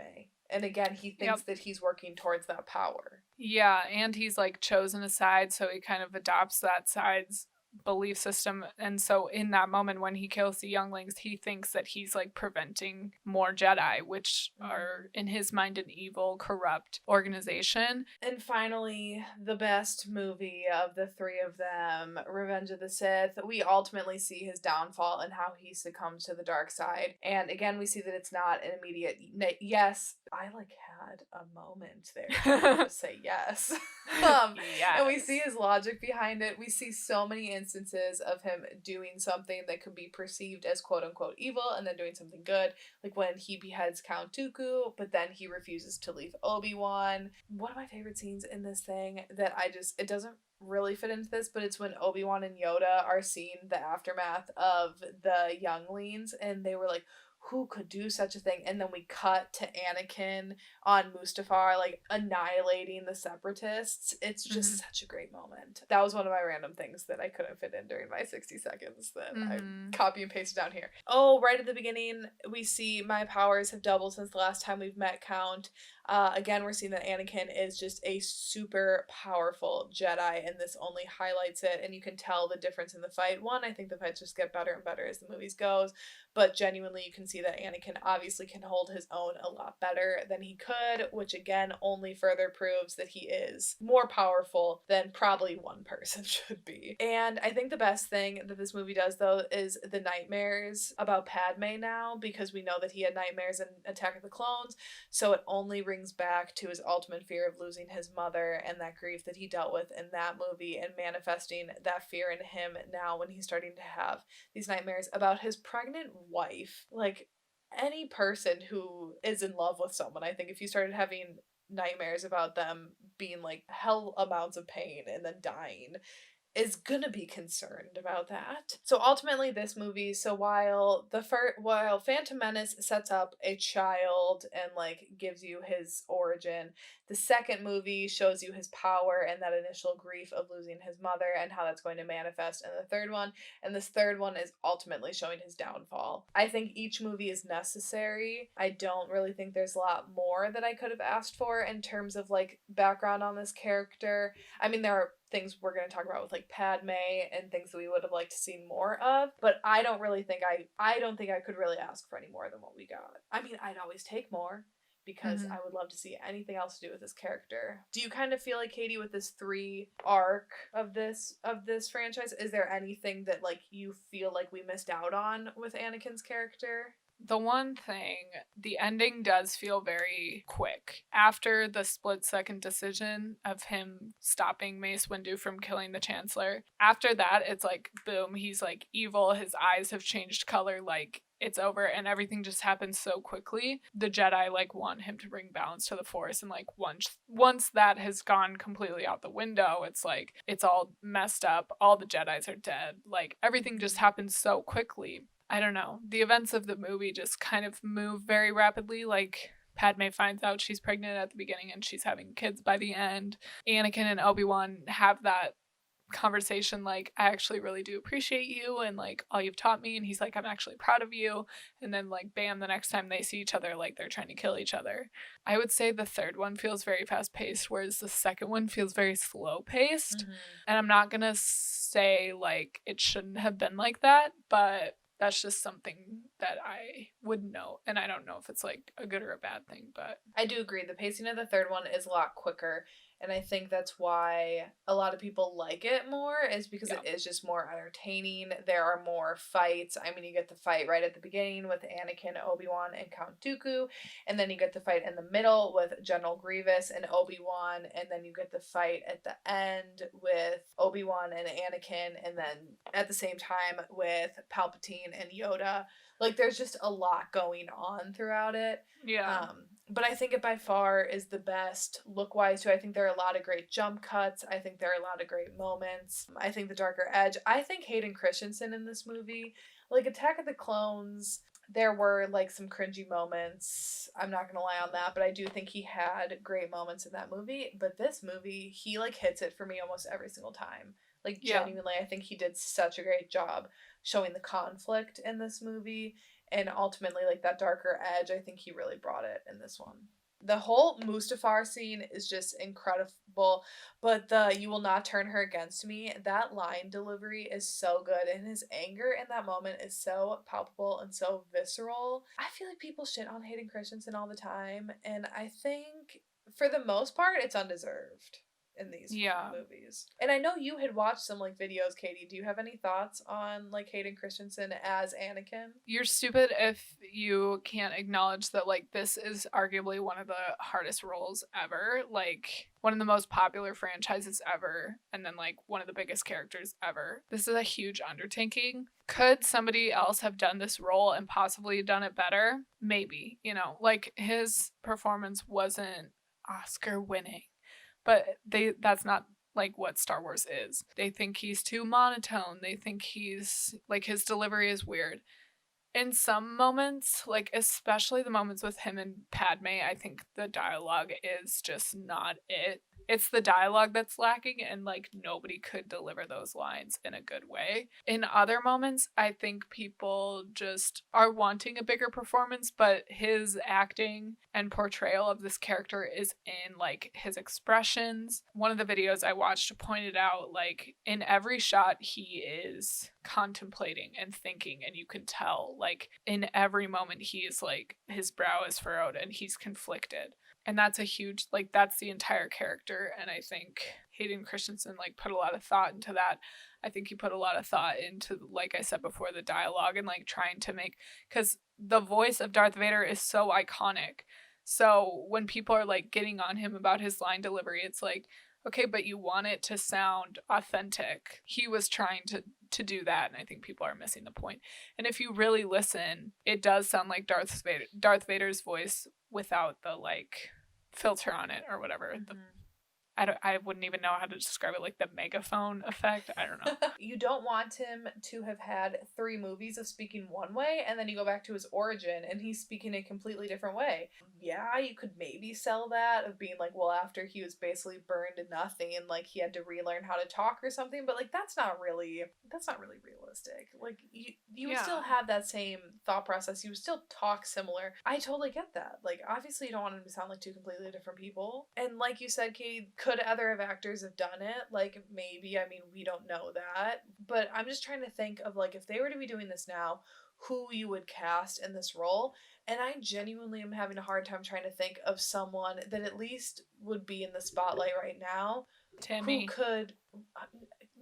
And again, he thinks that he's working towards that power. Yeah, and he's like chosen a side, so he kind of adopts that side's belief system. And so in that moment when he kills the younglings, he thinks that he's like preventing more Jedi, which are in his mind an evil, corrupt organization. And finally, the best movie of the three of them, Revenge of the Sith, we ultimately see his downfall and how he succumbs to the dark side. And again, we see that it's not an immediate yes. I like had a moment there to say yes. And we see his logic behind it. We see so many instances of him doing something that could be perceived as quote unquote evil and then doing something good, like when he beheads Count Dooku, but then he refuses to leave Obi-Wan. One of my favorite scenes in this thing that it doesn't really fit into this, but it's when Obi-Wan and Yoda are seeing the aftermath of the younglings and they were like, who could do such a thing? And then we cut to Anakin on Mustafar, like annihilating the separatists. It's just such a great moment. That was one of my random things that I couldn't fit in during my 60 seconds that I copy and pasted down here. Oh, right at the beginning, we see my powers have doubled since the last time we've met Count. Again, we're seeing that Anakin is just a super powerful Jedi, and this only highlights it, and you can tell the difference in the fight. One, I think the fights just get better and better as the movies goes, but genuinely you can see that Anakin obviously can hold his own a lot better than he could, which again only further proves that he is more powerful than probably one person should be. And I think the best thing that this movie does, though, is the nightmares about Padme now, because we know that he had nightmares in Attack of the Clones, so it only rings back to his ultimate fear of losing his mother and that grief that he dealt with in that movie, and manifesting that fear in him now when he's starting to have these nightmares about his pregnant wife. Like, any person who is in love with someone, I think if you started having nightmares about them being like hell amounts of pain and then dying, is gonna be concerned about that. So ultimately this movie, so while Phantom Menace sets up a child and like gives you his origin, the second movie shows you his power and that initial grief of losing his mother and how that's going to manifest in the third one, and this third one is ultimately showing his downfall. I think each movie is necessary. I don't really think there's a lot more that I could have asked for in terms of like background on this character. I mean, there are things we're going to talk about with like Padme and things that we would have liked to see more of, but I don't think I could really ask for any more than what we got. I mean, I'd always take more because I would love to see anything else to do with this character. Do you kind of feel like, Katie, with this 3 arc of this franchise, is there anything that like you feel like we missed out on with Anakin's character? The one thing, the ending does feel very quick. After the split-second decision of him stopping Mace Windu from killing the Chancellor, after that, it's like, boom, he's like evil, his eyes have changed color, like, it's over, and everything just happens so quickly. The Jedi, like, want him to bring balance to the Force, and, like, once that has gone completely out the window, it's like, it's all messed up, all the Jedis are dead, like, everything just happens so quickly. I don't know. The events of the movie just kind of move very rapidly. Like, Padme finds out she's pregnant at the beginning and she's having kids by the end. Anakin and Obi-Wan have that conversation like, I actually really do appreciate you and like all you've taught me, and he's like, I'm actually proud of you. And then like bam, the next time they see each other, like they're trying to kill each other. I would say the third one feels very fast paced, whereas the second one feels very slow paced. And I'm not gonna say like it shouldn't have been like that, but that's just something that I would know. And I don't know if it's like a good or a bad thing, but I do agree. The pacing of the third one is a lot quicker. And I think that's why a lot of people like it more, is because it is just more entertaining. There are more fights. I mean, you get the fight right at the beginning with Anakin, Obi-Wan, and Count Dooku. And then you get the fight in the middle with General Grievous and Obi-Wan. And then you get the fight at the end with Obi-Wan and Anakin. And then at the same time with Palpatine and Yoda. Like, there's just a lot going on throughout it. yeah. But I think it by far is the best look-wise, too. I think there are a lot of great jump cuts. I think there are a lot of great moments. I think the darker edge. I think Hayden Christensen in this movie, like Attack of the Clones, there were like some cringy moments. I'm not gonna lie on that, but I do think he had great moments in that movie. But this movie, he like hits it for me almost every single time. Like, genuinely, I think he did such a great job showing the conflict in this movie. And ultimately, like, that darker edge, I think he really brought it in this one. The whole Mustafar scene is just incredible, but the "you will not turn her against me," that line delivery is so good, and his anger in that moment is so palpable and so visceral. I feel like people shit on Hayden Christensen all the time, and I think, for the most part, it's undeserved in these movies. And I know you had watched some like videos, Katie. Do you have any thoughts on like Hayden Christensen as Anakin? You're stupid if you can't acknowledge that like this is arguably one of the hardest roles ever, like one of the most popular franchises ever, and then like one of the biggest characters ever. This is a huge undertaking. Could somebody else have done this role and possibly done it better? Maybe, you know, like his performance wasn't Oscar winning. But that's not like what Star Wars is. They think he's too monotone. They think he's like, his delivery is weird. In some moments, like especially the moments with him and Padme, I think the dialogue is just not it. it's the dialogue that's lacking, and like nobody could deliver those lines in a good way. In other moments, I think people just are wanting a bigger performance, but his acting and portrayal of this character is in like his expressions. One of the videos I watched pointed out like in every shot he is contemplating and thinking, and you can tell like in every moment he is like his brow is furrowed and he's conflicted. And that's a huge, like, that's the entire character. And I think Hayden Christensen, like, put a lot of thought into that. I think he put a lot of thought into, like I said before, the dialogue and, like, trying to make, because the voice of Darth Vader is so iconic. So when people are, like, getting on him about his line delivery, it's like, okay, but you want it to sound authentic. He was trying to do that, and I think people are missing the point. And if you really listen, it does sound like Darth Vader's voice without the like filter on it or whatever. I wouldn't even know how to describe it, like the megaphone effect. I don't know. You don't want him to have had 3 movies of speaking one way, and then you go back to his origin, and he's speaking a completely different way. Yeah, you could maybe sell that of being like, well, after he was basically burned to nothing, and like he had to relearn how to talk or something, but like that's not really realistic. Like you would still have that same thought process. You would still talk similar. I totally get that. Like obviously you don't want him to sound like 2 completely different people. And like you said, Katie, could other actors have done it? Like maybe, I mean, we don't know that. But I'm just trying to think of like if they were to be doing this now, who you would cast in this role. And I genuinely am having a hard time trying to think of someone that at least would be in the spotlight right now. Timmy. Who could...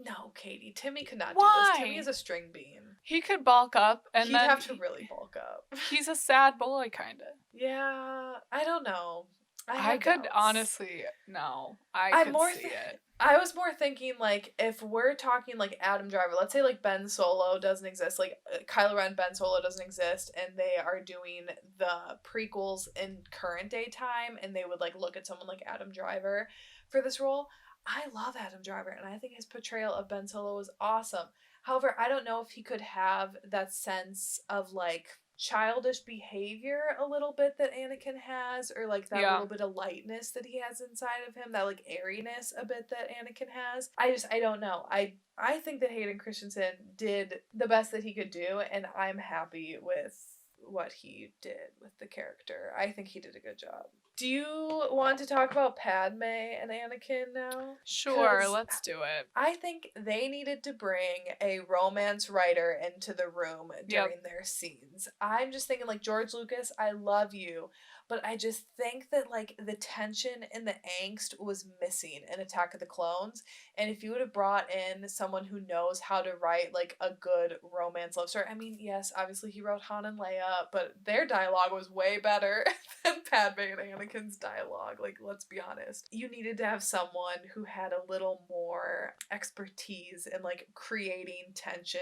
No, Katie. Timmy could not Why? do this. Timmy is a string bean. He could bulk up, and He'd then have to really bulk up. He's a sad boy, kind of. Yeah, I don't know. I could doubts. honestly, no. I could see it. I was more thinking, like, if we're talking, like, Adam Driver, let's say, like, Ben Solo doesn't exist, like, Kylo Ren, Ben Solo doesn't exist, and they are doing the prequels in current day time, and they would, like, look at someone like Adam Driver for this role. I love Adam Driver, and I think his portrayal of Ben Solo was awesome. However, I don't know if he could have that sense of, like, childish behavior a little bit that Anakin has, or like that little bit of lightness that he has inside of him, that like airiness a bit that Anakin has. I don't know. I think that Hayden Christensen did the best that he could do, and I'm happy with what he did with the character. I think he did a good job. Do you want to talk about Padme and Anakin now? Sure, let's do it. I think they needed to bring a romance writer into the room during their scenes. I'm just thinking, like, George Lucas, I love you, but I just think that, like, the tension and the angst was missing in Attack of the Clones. And if you would have brought in someone who knows how to write, like, a good romance love story, I mean, yes, obviously he wrote Han and Leia, but their dialogue was way better than Padme and Anakin's dialogue. Like, let's be honest. You needed to have someone who had a little more expertise in, like, creating tension,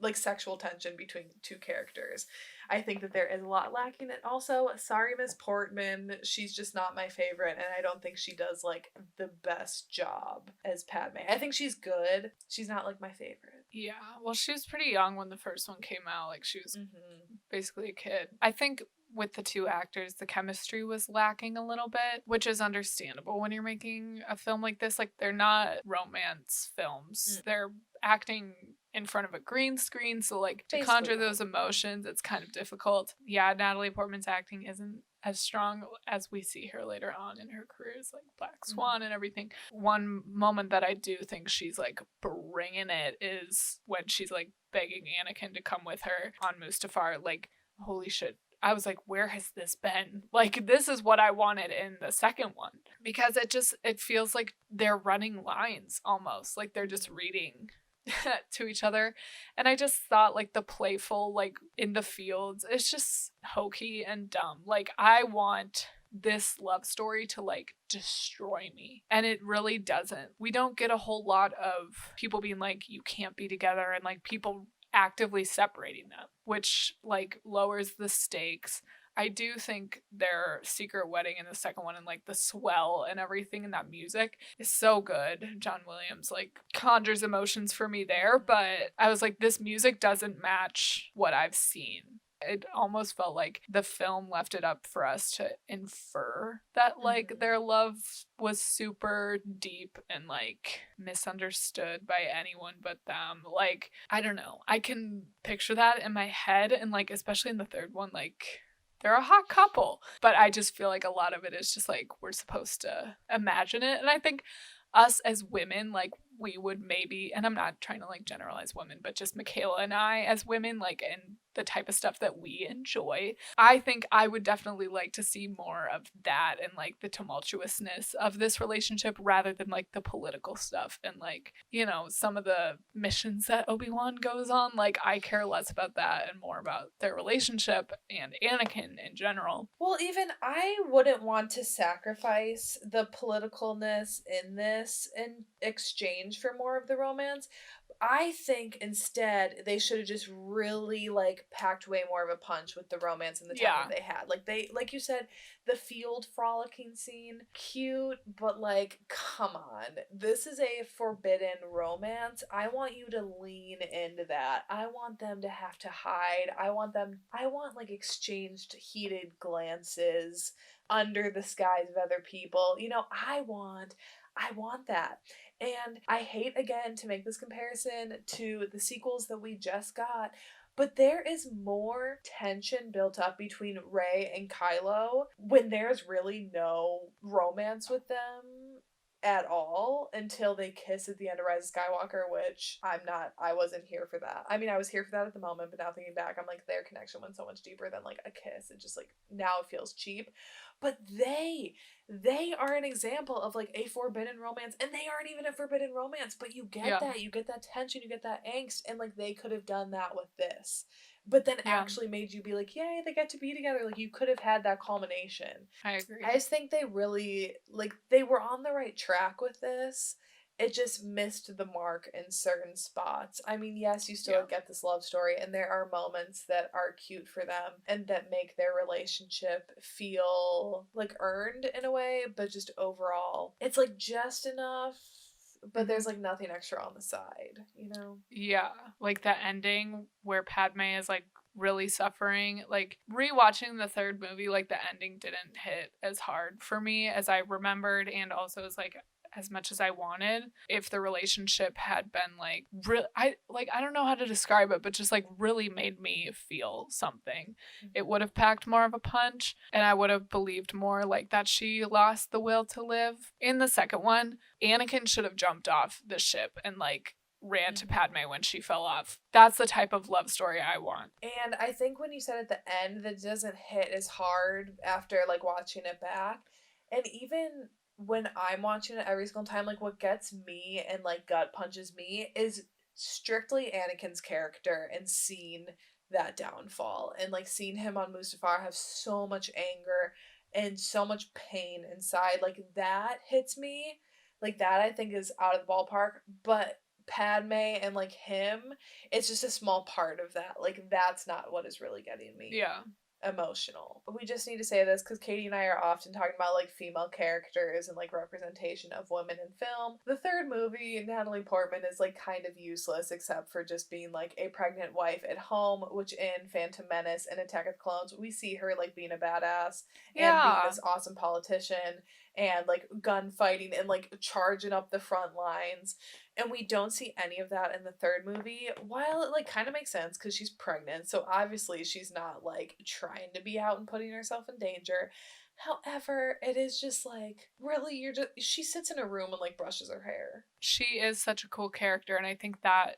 like, sexual tension between 2 characters. I think that there is a lot lacking. And also, sorry, Miss Portman, she's just not my favorite, and I don't think she does, like, the best job as Padme. I think she's good. She's not, like, my favorite. Yeah, well, she was pretty young when the first one came out. Like, she was basically a kid. I think with the 2 actors, the chemistry was lacking a little bit, which is understandable when you're making a film like this. Like, they're not romance films. They're acting in front of a green screen, so like to conjure those emotions, it's kind of difficult. Yeah, Natalie Portman's acting isn't as strong as we see her later on in her careers, like Black Swan and everything. One moment that I do think she's like bringing it is when she's like begging Anakin to come with her on Mustafar. Like, holy shit. I was like, where has this been? Like, this is what I wanted in the second one. Because it feels like they're running lines almost. Like they're just reading to each other. And I just thought like the playful, like in the fields, it's just hokey and dumb. Like, I want this love story to like destroy me, and it really doesn't. We don't get a whole lot of people being like, you can't be together, and like people actively separating them, which like lowers the stakes. I do think their secret wedding in the second one and like the swell and everything and that music is so good. John Williams like conjures emotions for me there, but I was like, this music doesn't match what I've seen. it almost felt like the film left it up for us to infer that like their love was super deep and like misunderstood by anyone but them. Like, I don't know. I can picture that in my head, and like especially in the third one, like they're a hot couple. But I just feel like a lot of it is just like we're supposed to imagine it. And I think us as women, like we would maybe, and I'm not trying to like generalize women, but just Michaela and I as women, like in the type of stuff that we enjoy, I think I would definitely like to see more of that and like the tumultuousness of this relationship rather than like the political stuff and like, you know, some of the missions that Obi-Wan goes on. Like I care less about that and more about their relationship and Anakin in general. Well, even I wouldn't want to sacrifice the politicalness in this in exchange for more of the romance. I think instead they should have just really like packed way more of a punch with the romance and the time that they had. Like they, like you said, the field frolicking scene, cute, but like, come on, this is a forbidden romance. I want you to lean into that. I want them to have to hide. I want like exchanged heated glances under the skies of other people. You know, I want that. And I hate again to make this comparison to the sequels that we just got, but there is more tension built up between Rey and Kylo when there's really no romance with them at all until they kiss at the end of Rise of Skywalker, which I wasn't here for that. I mean, I was here for that at the moment, but now thinking back, I'm like, their connection went so much deeper than like a kiss. It just like, now it feels cheap. But they are an example of like a forbidden romance, and they aren't even a forbidden romance, but you get that, you get that tension, you get that angst, and like they could have done that with this. But then actually made you be like, yay, they get to be together. Like, you could have had that culmination. I agree. I just think they really, like, they were on the right track with this. It just missed the mark in certain spots. I mean, yes, you still get this love story, and there are moments that are cute for them and that make their relationship feel, like, earned in a way, but just overall, it's, like, just enough, but there's like nothing extra on the side, you know? Yeah, like that ending where Padme is like really suffering. Like rewatching the third movie, like the ending didn't hit as hard for me as I remembered, and also as like as much as I wanted. If the relationship had been like I don't know how to describe it, but just like really made me feel something, it would have packed more of a punch, and I would have believed more like that she lost the will to live. In the second one, Anakin should have jumped off the ship and like ran to Padme when she fell off. That's the type of love story I want. And I think when you said at the end that doesn't hit as hard after like watching it back, and even when I'm watching it every single time, like what gets me and like gut punches me is strictly Anakin's character and seeing that downfall and like seeing him on Mustafar have so much anger and so much pain inside. Like that hits me. Like that I think is out of the ballpark, but Padme and like him, it's just a small part of that. Like that's not what is really getting me. Yeah. Emotional. We just need to say this because Katie and I are often talking about like female characters and like representation of women in film. The third movie, Natalie Portman is like kind of useless except for just being like a pregnant wife at home, which in Phantom Menace and Attack of the Clones, we see her like being a badass and being this awesome politician and like gunfighting and like charging up the front lines. And we don't see any of that in the third movie, while it like kind of makes sense because she's pregnant, so obviously she's not like trying to be out and putting herself in danger. However, it is just like, really, she sits in a room and like brushes her hair. She is such a cool character, and I think that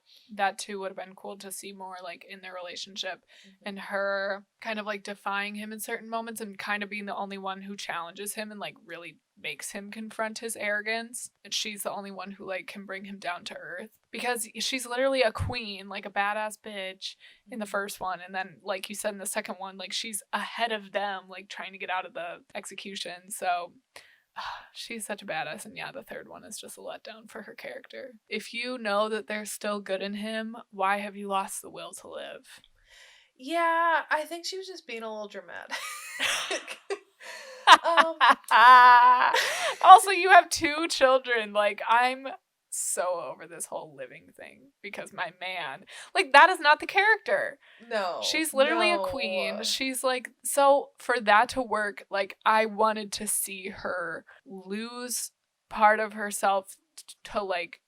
too would have been cool to see more like in their relationship and her kind of like defying him in certain moments and kind of being the only one who challenges him and like really makes him confront his arrogance. And she's the only one who like can bring him down to earth because she's literally a queen, like a badass bitch in the first one, and then like you said in the second one, like she's ahead of them, like trying to get out of the execution. So she's such a badass, and yeah, the third one is just a letdown for her character. If you know that there's still good in him, why have you lost the will to live? Yeah, I think she was just being a little dramatic. Also, you have 2 children. Like, I'm so over this whole living thing because my man, like, that is not the character. No. She's literally a queen. She's like, so for that to work, like, I wanted to see her lose part of herself to like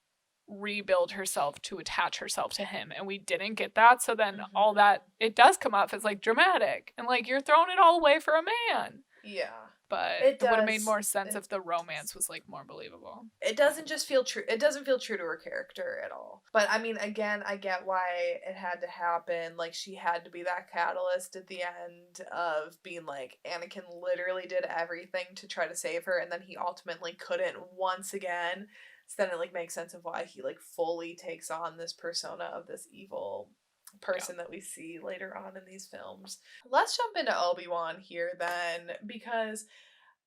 rebuild herself to attach herself to him, and we didn't get that. So then all that, it does come off as like dramatic and like you're throwing it all away for a man. Yeah. But it would have made more sense if the romance was like more believable. It doesn't just feel true. It doesn't feel true to her character at all. But I mean, again, I get why it had to happen. Like, she had to be that catalyst at the end of being like, Anakin literally did everything to try to save her, and then he ultimately couldn't once again. So then it like makes sense of why he like fully takes on this persona of this evil person that we see later on in these films. Let's jump into Obi-Wan here then, because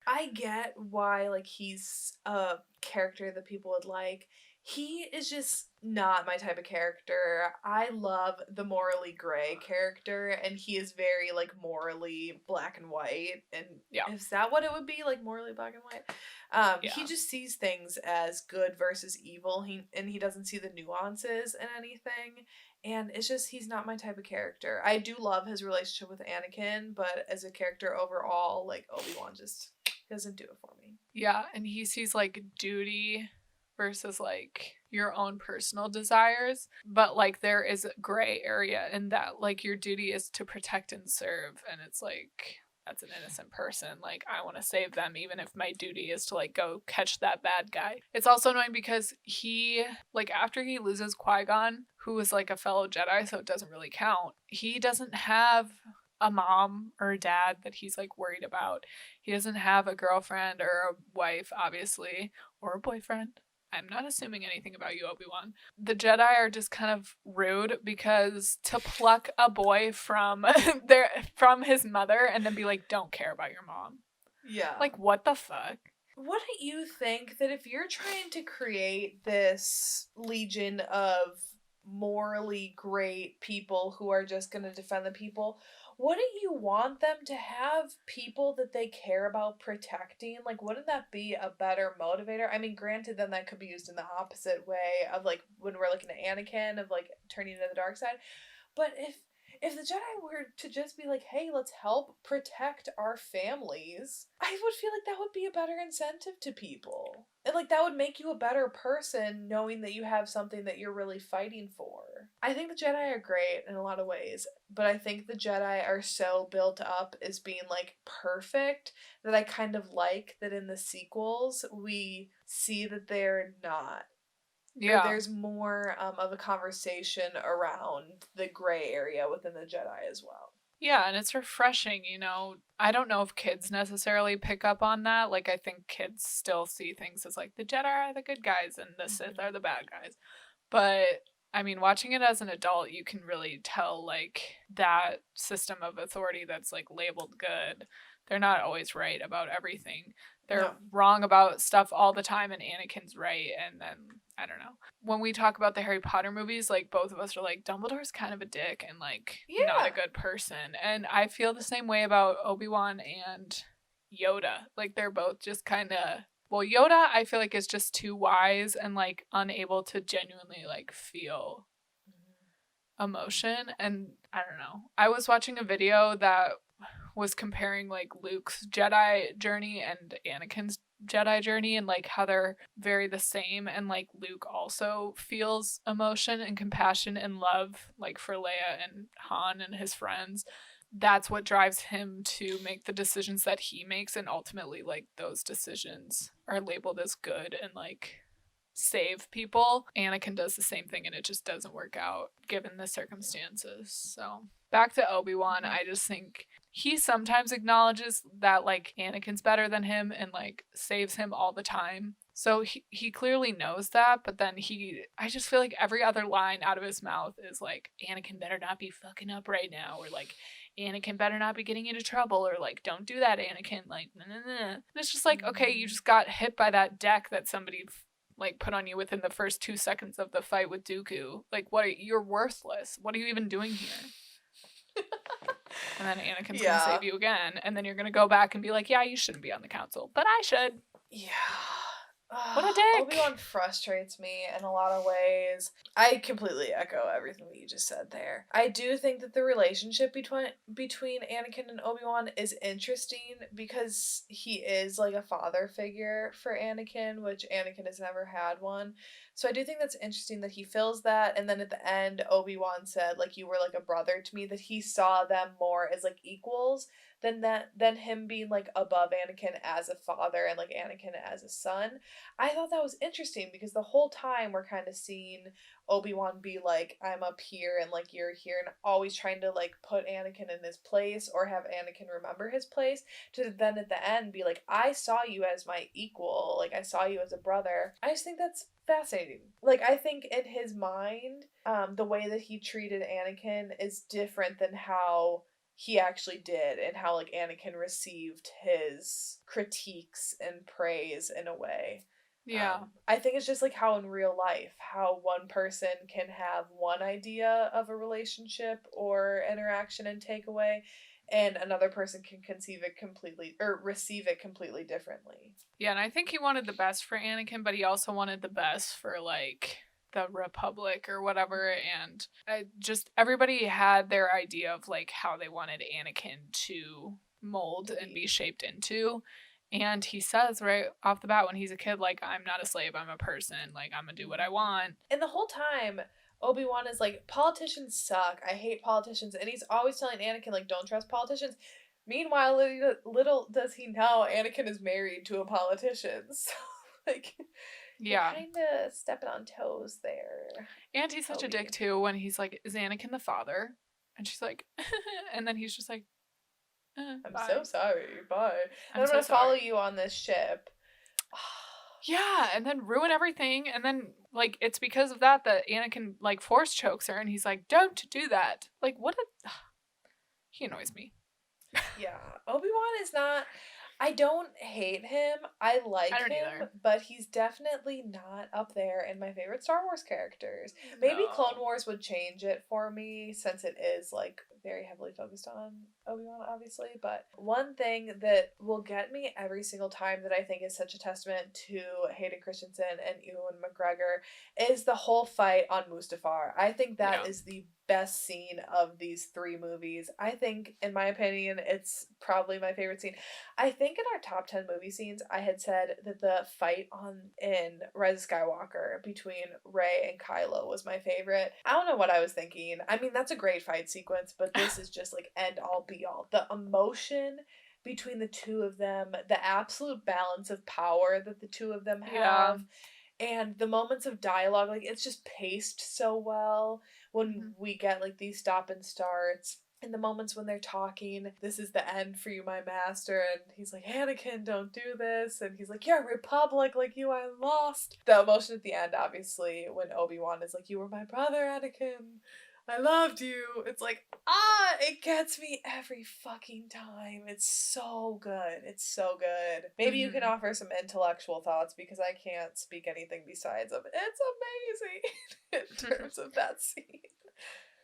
I get why like he's a character that people would like. He is just not my type of character. I love the morally gray character, and he is very like morally black and white. And is that what it would be, like morally black and white? He just sees things as good versus evil. He doesn't see the nuances in anything. And it's just, he's not my type of character. I do love his relationship with Anakin, but as a character overall, like, Obi-Wan just doesn't do it for me. Yeah, and he sees, like, duty versus, like, your own personal desires. But, like, there is a gray area in that, like, your duty is to protect and serve. And it's like, that's an innocent person. Like, I want to save them, even if my duty is to, like, go catch that bad guy. It's also annoying because he, like, after he loses Qui-Gon, who was, like, a fellow Jedi, so it doesn't really count, he doesn't have a mom or a dad that he's, like, worried about. He doesn't have a girlfriend or a wife, obviously, or a boyfriend. I'm not assuming anything about you, Obi-Wan. The Jedi are just kind of rude because to pluck a boy from from his mother and then be like, don't care about your mom. Yeah. Like, what the fuck? Wouldn't you think that if you're trying to create this legion of morally great people who are just going to defend the people, wouldn't you want them to have people that they care about protecting? Like, wouldn't that be a better motivator? I mean, granted, then that could be used in the opposite way of, like, when we're looking at Anakin, of, like, turning to the dark side. But if the Jedi were to just be like, hey, let's help protect our families, I would feel like that would be a better incentive to people. And, like, that would make you a better person knowing that you have something that you're really fighting for. I think the Jedi are great in a lot of ways, but I think the Jedi are so built up as being, like, perfect that I kind of like that in the sequels we see that they're not. Yeah. There's more of a conversation around the gray area within the Jedi as well. Yeah, and it's refreshing, you know. I don't know if kids necessarily pick up on that. Like, I think kids still see things as, like, the Jedi are the good guys and the Sith are the bad guys. But, I mean, watching it as an adult, you can really tell, like, that system of authority that's, like, labeled good. They're not always right about everything. They're wrong about stuff all the time, and Anakin's right, and then, I don't know. When we talk about the Harry Potter movies, like, both of us are like, Dumbledore's kind of a dick and, like, not a good person. And I feel the same way about Obi-Wan and Yoda. Like, they're both just kind of... Well, Yoda, I feel like, is just too wise and, like, unable to genuinely, like, feel emotion. And, I don't know. I was watching a video that was comparing, like, Luke's Jedi journey and Anakin's Jedi journey, and, like, how they're very the same, and, like, Luke also feels emotion and compassion and love, like, for Leia and Han and his friends. That's what drives him to make the decisions that he makes, and ultimately, like, those decisions are labeled as good and, like, save people. Anakin does the same thing, and it just doesn't work out given the circumstances. So back to Obi-Wan, I just think he sometimes acknowledges that, like, Anakin's better than him and, like, saves him all the time. So he clearly knows that, but then I just feel like every other line out of his mouth is like, Anakin better not be fucking up right now, or like, Anakin better not be getting into trouble, or like, don't do that, Anakin, like, nah. And it's just like, okay, you just got hit by that deck that somebody like put on you within the first 2 seconds of the fight with Dooku. Like, you're worthless. What are you even doing here? And then Anakin's gonna save you again, and then you're gonna go back and be like, yeah, you shouldn't be on the council, but I should. Yeah. What a dick. Obi-Wan frustrates me in a lot of ways. I completely echo everything that you just said there. I do think that the relationship between Anakin and Obi-Wan is interesting because he is like a father figure for Anakin, which Anakin has never had one. So I do think that's interesting that he feels that, and then at the end Obi-Wan said like you were like a brother to me, that he saw them more as like equals than him being like above Anakin as a father and like Anakin as a son. I thought that was interesting because the whole time we're kind of seeing Obi-Wan be like, I'm up here and like you're here, and always trying to like put Anakin in his place or have Anakin remember his place, to then at the end be like, I saw you as my equal, like I saw you as a brother. I just think that's fascinating. Like I think in his mind, the way that he treated Anakin is different than how he actually did, and how like Anakin received his critiques and praise in a way. Yeah. I think it's just like how in real life, how one person can have one idea of a relationship or interaction and takeaway, and another person can conceive it completely or receive it completely differently. Yeah, and I think he wanted the best for Anakin, but he also wanted the best for like the Republic or whatever, and just everybody had their idea of like how they wanted Anakin to mold and be shaped into. And he says right off the bat when he's a kid, like, I'm not a slave, I'm a person. Like, I'm gonna do what I want. And the whole time, Obi-Wan is like, politicians suck. I hate politicians. And he's always telling Anakin, like, don't trust politicians. Meanwhile, little does he know Anakin is married to a politician. So, like, yeah, kind of stepping on toes there. And he's such a dick, too, when he's like, is Anakin the father? And she's like, and then he's just like, I'm bye. so sorry. Bye. I'm going to follow you on this ship. Yeah, and then ruin everything. And then, like, it's because of that Anakin, like, force chokes her. And he's like, don't do that. Like, what a... He annoys me. Yeah. Obi-Wan is not... I don't hate him. I like him, either. But he's definitely not up there in my favorite Star Wars characters. Maybe Clone Wars would change it for me, since it is like very heavily focused on Obi-Wan, obviously. But one thing that will get me every single time that I think is such a testament to Hayden Christensen and Ewan McGregor is the whole fight on Mustafar. I think that is the best scene of these three movies. I think, in my opinion, it's probably my favorite scene. I think in our top 10 movie scenes, I had said that the fight in Rise of Skywalker between Rey and Kylo was my favorite. I don't know what I was thinking. I mean, that's a great fight sequence, but this is just like end all be all. The emotion between the two of them, the absolute balance of power that the two of them have, and the moments of dialogue, like it's just paced so well when we get like these stop and starts. In the moments when they're talking, this is the end for you, my master, and he's like, Anakin, don't do this, and he's like, you're a Republic, like you I lost. The emotion at the end, obviously, when Obi-Wan is like, you were my brother, Anakin, I loved you. It's like, it gets me every fucking time. It's so good. It's so good. Maybe you can offer some intellectual thoughts, because I can't speak anything besides of it's amazing in terms of that scene.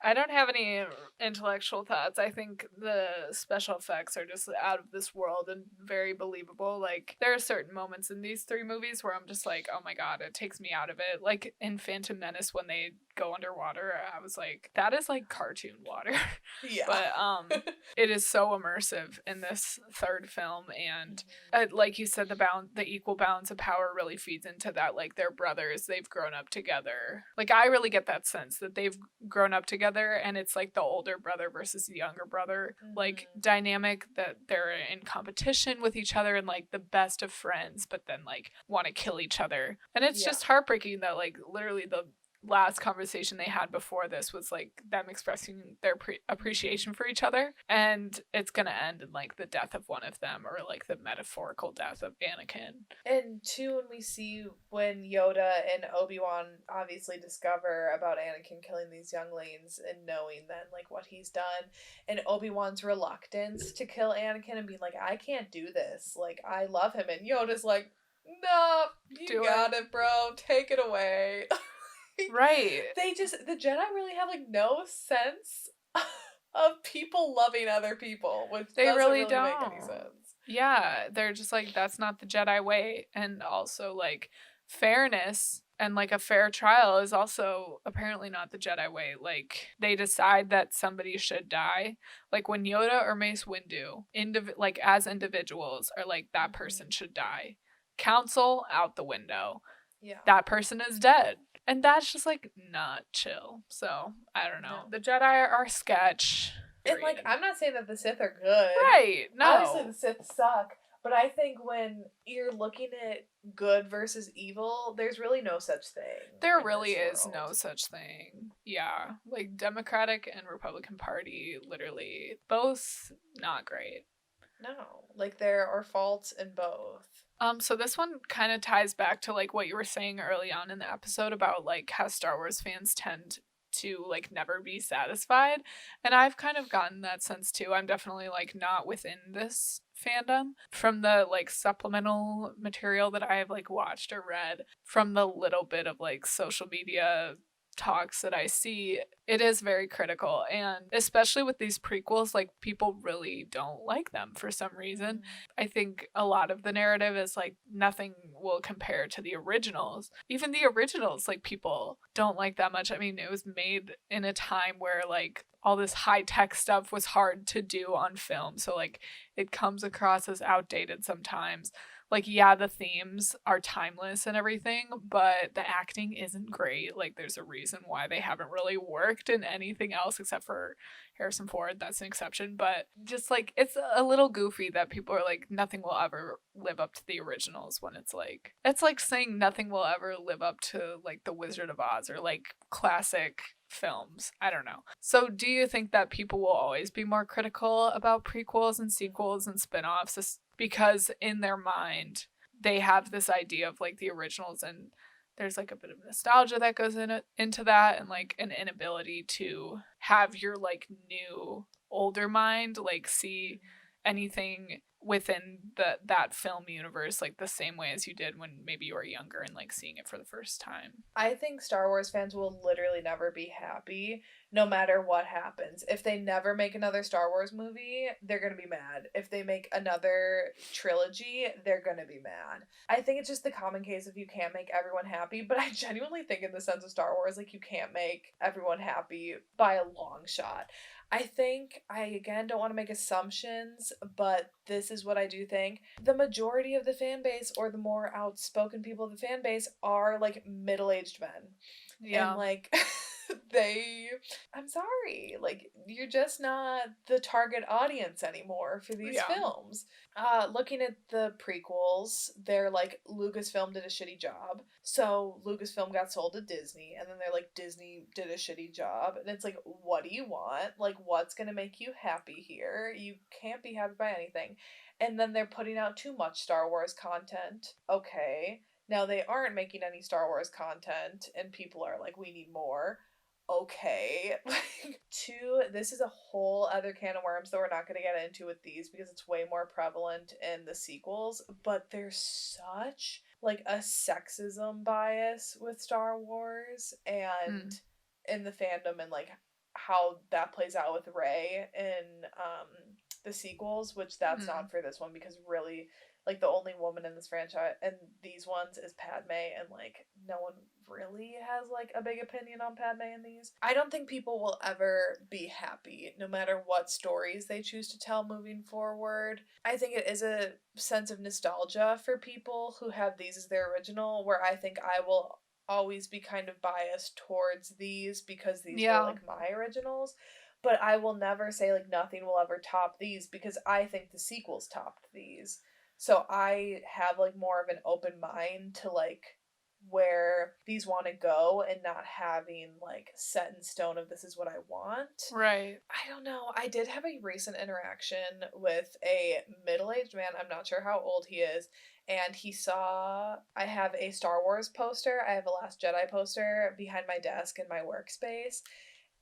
I don't have any intellectual thoughts. I think the special effects are just out of this world and very believable. Like, there are certain moments in these three movies where I'm just like, oh my god, it takes me out of it. Like, in Phantom Menace, when they go underwater, I was like, that is like cartoon water. Yeah. But it is so immersive in this third film. And like you said, the equal balance of power really feeds into that. Like, they're brothers. They've grown up together. Like, I really get that sense that they've grown up together. And it's like the older brother versus the younger brother like dynamic, that they're in competition with each other and like the best of friends, but then like want to kill each other. And it's just heartbreaking that like literally the last conversation they had before this was like them expressing their appreciation for each other, and it's gonna end in like the death of one of them, or like the metaphorical death of Anakin. And two, when Yoda and Obi-Wan obviously discover about Anakin killing these younglings, and knowing then like what he's done, and Obi-Wan's reluctance to kill Anakin and being like, I can't do this, like I love him, and Yoda's like, no, you got it, bro, take it away. Right. The Jedi really have like no sense of people loving other people, which they doesn't really don't make any sense. Yeah, they're just like, that's not the Jedi way. And also, like, fairness and like a fair trial is also apparently not the Jedi way. Like, they decide that somebody should die. Like, when Yoda or Mace Windu, like, as individuals, are like, that person should die. Council, out the window. Yeah. That person is dead. And that's just like not chill. So I don't know. No. The Jedi are sketch. And like, Period. I'm not saying that the Sith are good. Right. No. Obviously, the Sith suck. But I think when you're looking at good versus evil, there's really no such thing. There in really this is no world. such thing. Yeah. Like Democratic and Republican Party, literally both not great. No. Like, there are faults in both. So this one kind of ties back to like what you were saying early on in the episode about like how Star Wars fans tend to like never be satisfied. And I've kind of gotten that sense too. I'm definitely like not within this fandom. From the like supplemental material that I have like watched or read, from the little bit of like social media talks that I see, it is very critical. And especially with these prequels, like people really don't like them for some reason. I think a lot of the narrative is like nothing will compare to the originals. Even the originals, like people don't like that much. I mean, it was made in a time where like all this high tech stuff was hard to do on film. So like it comes across as outdated sometimes. Like, yeah, the themes are timeless and everything, but the acting isn't great. Like, there's a reason why they haven't really worked in anything else except for Harrison Ford. That's an exception. But just like, it's a little goofy that people are like, nothing will ever live up to the originals when it's like saying nothing will ever live up to like The Wizard of Oz or like classic films. I don't know. So do you think that people will always be more critical about prequels and sequels and spin-offs because in their mind they have this idea of like the originals, and there's like a bit of nostalgia that goes into that, and like an inability to have your like new older mind like see anything within that film universe like the same way as you did when maybe you were younger and like seeing it for the first time? I think Star Wars fans will literally never be happy no matter what happens. If they never make another Star Wars movie, they're going to be mad. If they make another trilogy, they're going to be mad. I think it's just the common case of you can't make everyone happy, but I genuinely think in the sense of Star Wars, like you can't make everyone happy by a long shot. I think, I again don't want to make assumptions, but this is what I do think. The majority of the fan base, or the more outspoken people of the fan base, are like middle aged men. Yeah. And like, I'm sorry, like, you're just not the target audience anymore for these films. Looking at the prequels, they're like, Lucasfilm did a shitty job. So Lucasfilm got sold to Disney, and then they're like, Disney did a shitty job. And it's like, what do you want? Like, what's gonna make you happy here? You can't be happy by anything. And then they're putting out too much Star Wars content. Okay. Now they aren't making any Star Wars content, and people are like, we need more. Okay. Like, this is a whole other can of worms that we're not going to get into with these because it's way more prevalent in the sequels, but there's such like a sexism bias with Star Wars and in the fandom, and like how that plays out with Rey in the sequels, which that's not for this one, because really, like, the only woman in this franchise and these ones is Padme, and like no one really has like a big opinion on Padme in these. I don't think people will ever be happy no matter what stories they choose to tell moving forward. I think it is a sense of nostalgia for people who have these as their original, where I think I will always be kind of biased towards these because these were like my originals. But I will never say like nothing will ever top these, because I think the sequels topped these. So I have like more of an open mind to like where these want to go, and not having like set in stone of this is what I want. Right. I don't know. I did have a recent interaction with a middle-aged man. I'm not sure how old he is. And he saw I have a Star Wars poster. I have a Last Jedi poster behind my desk in my workspace.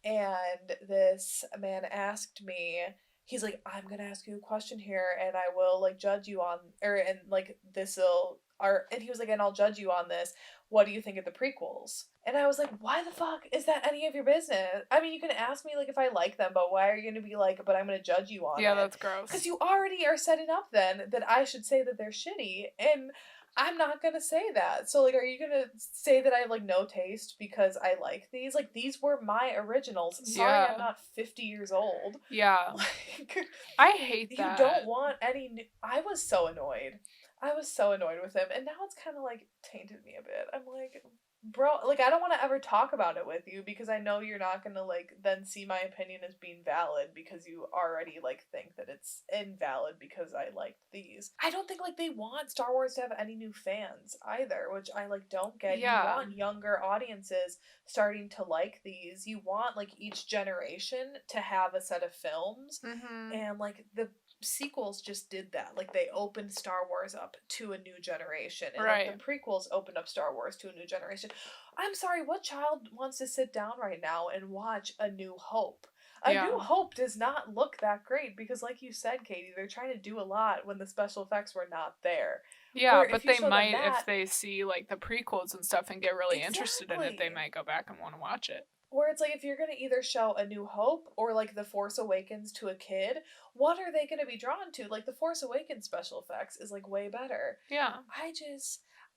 And this man asked me, he's like, I'm gonna ask you a question here, and I will like judge you on, or and like this'll, and he was like, and I'll judge you on this. What do you think of the prequels? And I was like, why the fuck is that any of your business? I mean, you can ask me like if I like them, but why are you going to be like, but I'm going to judge you on it? Yeah, that's gross. Because you already are setting up then that I should say that they're shitty, and I'm not going to say that. So like, are you going to say that I have like no taste because I like these? Like, these were my originals. Sorry, Yeah. I'm not 50 years old. Yeah. Like, I hate that. you don't want any new... I was so annoyed. I was so annoyed with him, and now it's kind of like tainted me a bit. I'm like, bro, like I don't want to ever talk about it with you because I know you're not gonna like then see my opinion as being valid because you already like think that it's invalid because I liked these. I don't think like they want Star Wars to have any new fans either, which I like don't get. Yeah. You want younger audiences starting to like these. You want like each generation to have a set of films, and like the sequels just did that. Like they opened Star Wars up to a new generation, and Right. like the prequels opened up Star Wars to a new generation. I'm sorry, what child wants to sit down right now and watch A New Hope? A New Hope does not look that great because, like you said, Katie, they're trying to do a lot when the special effects were not there. Yeah, Where but if you they show them might, that- if they see like the prequels and stuff and get really interested in it, they Exactly. might go back and want to watch it. Where it's like, if you're going to either show A New Hope or like The Force Awakens to a kid, what are they going to be drawn to? Like, The Force Awakens special effects is like way better. Yeah.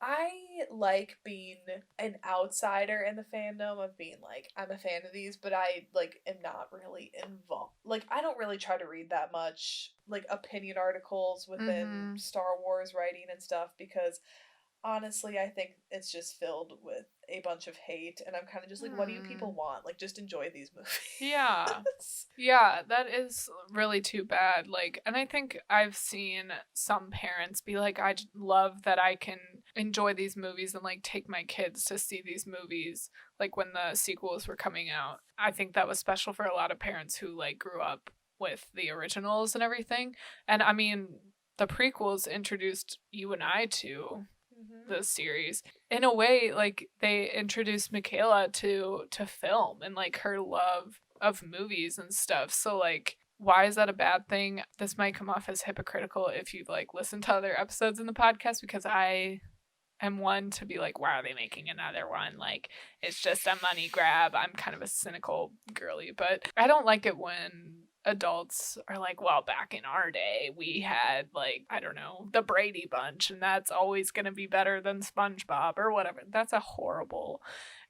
I like being an outsider in the fandom of being like, I'm a fan of these, but I like am not really involved. Like, I don't really try to read that much like opinion articles within Star Wars writing and stuff because honestly, I think it's just filled with a bunch of hate, and I'm kind of just like, what do you people want? Like, just enjoy these movies. Yeah. Yeah, that is really too bad. Like, and I think I've seen some parents be like, I love that I can enjoy these movies and like take my kids to see these movies, like when the sequels were coming out. I think that was special for a lot of parents who like grew up with the originals and everything. And I mean, the prequels introduced you and I to the series in a way. Like they introduced Michaela to film and like her love of movies and stuff. So like, why is that a bad thing? This might come off as hypocritical if you've like listened to other episodes in the podcast, because I am one to be like, why are they making another one? Like, it's just a money grab. I'm kind of a cynical girly, but I don't like it when adults are like, well, back in our day we had like, I don't know, the Brady Bunch, and that's always going to be better than SpongeBob or whatever. That's a horrible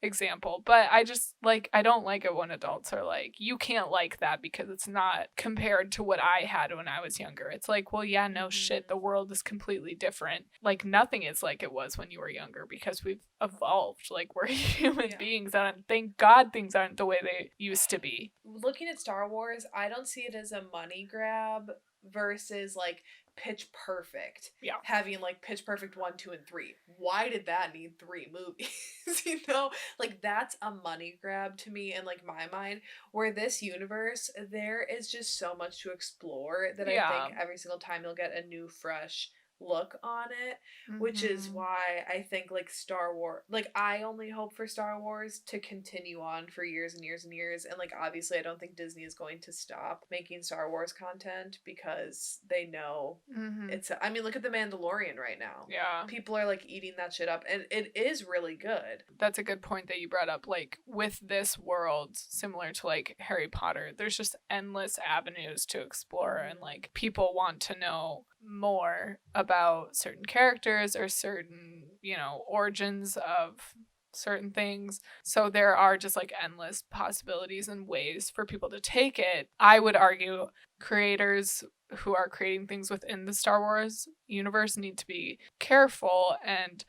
example, but I just like, I don't like it when adults are like, you can't like that because it's not compared to what I had when I was younger. It's like, well, yeah, no shit, the world is completely different. Like nothing is like it was when you were younger because we've evolved. Like we're human beings, and thank God things aren't the way they used to be. Looking at Star Wars, I don't see it as a money grab versus like Pitch Perfect. Yeah. Having like Pitch Perfect 1, 2, and 3. Why did that need 3 movies? You know? Like that's a money grab to me in like my mind. Where this universe, there is just so much to explore that I think every single time you'll get a new, fresh look on it, which is why I think like Star Wars, like I only hope for Star Wars to continue on for years and years and years, and like obviously I don't think Disney is going to stop making Star Wars content because they know it's I mean, look at The Mandalorian right now. Yeah, people are like eating that shit up, and it is really good. That's a good point that you brought up. Like with this world, similar to like Harry Potter, there's just endless avenues to explore, and like people want to know more about certain characters or certain, you know, origins of certain things. So there are just like endless possibilities and ways for people to take it. I would argue creators who are creating things within the Star Wars universe need to be careful, and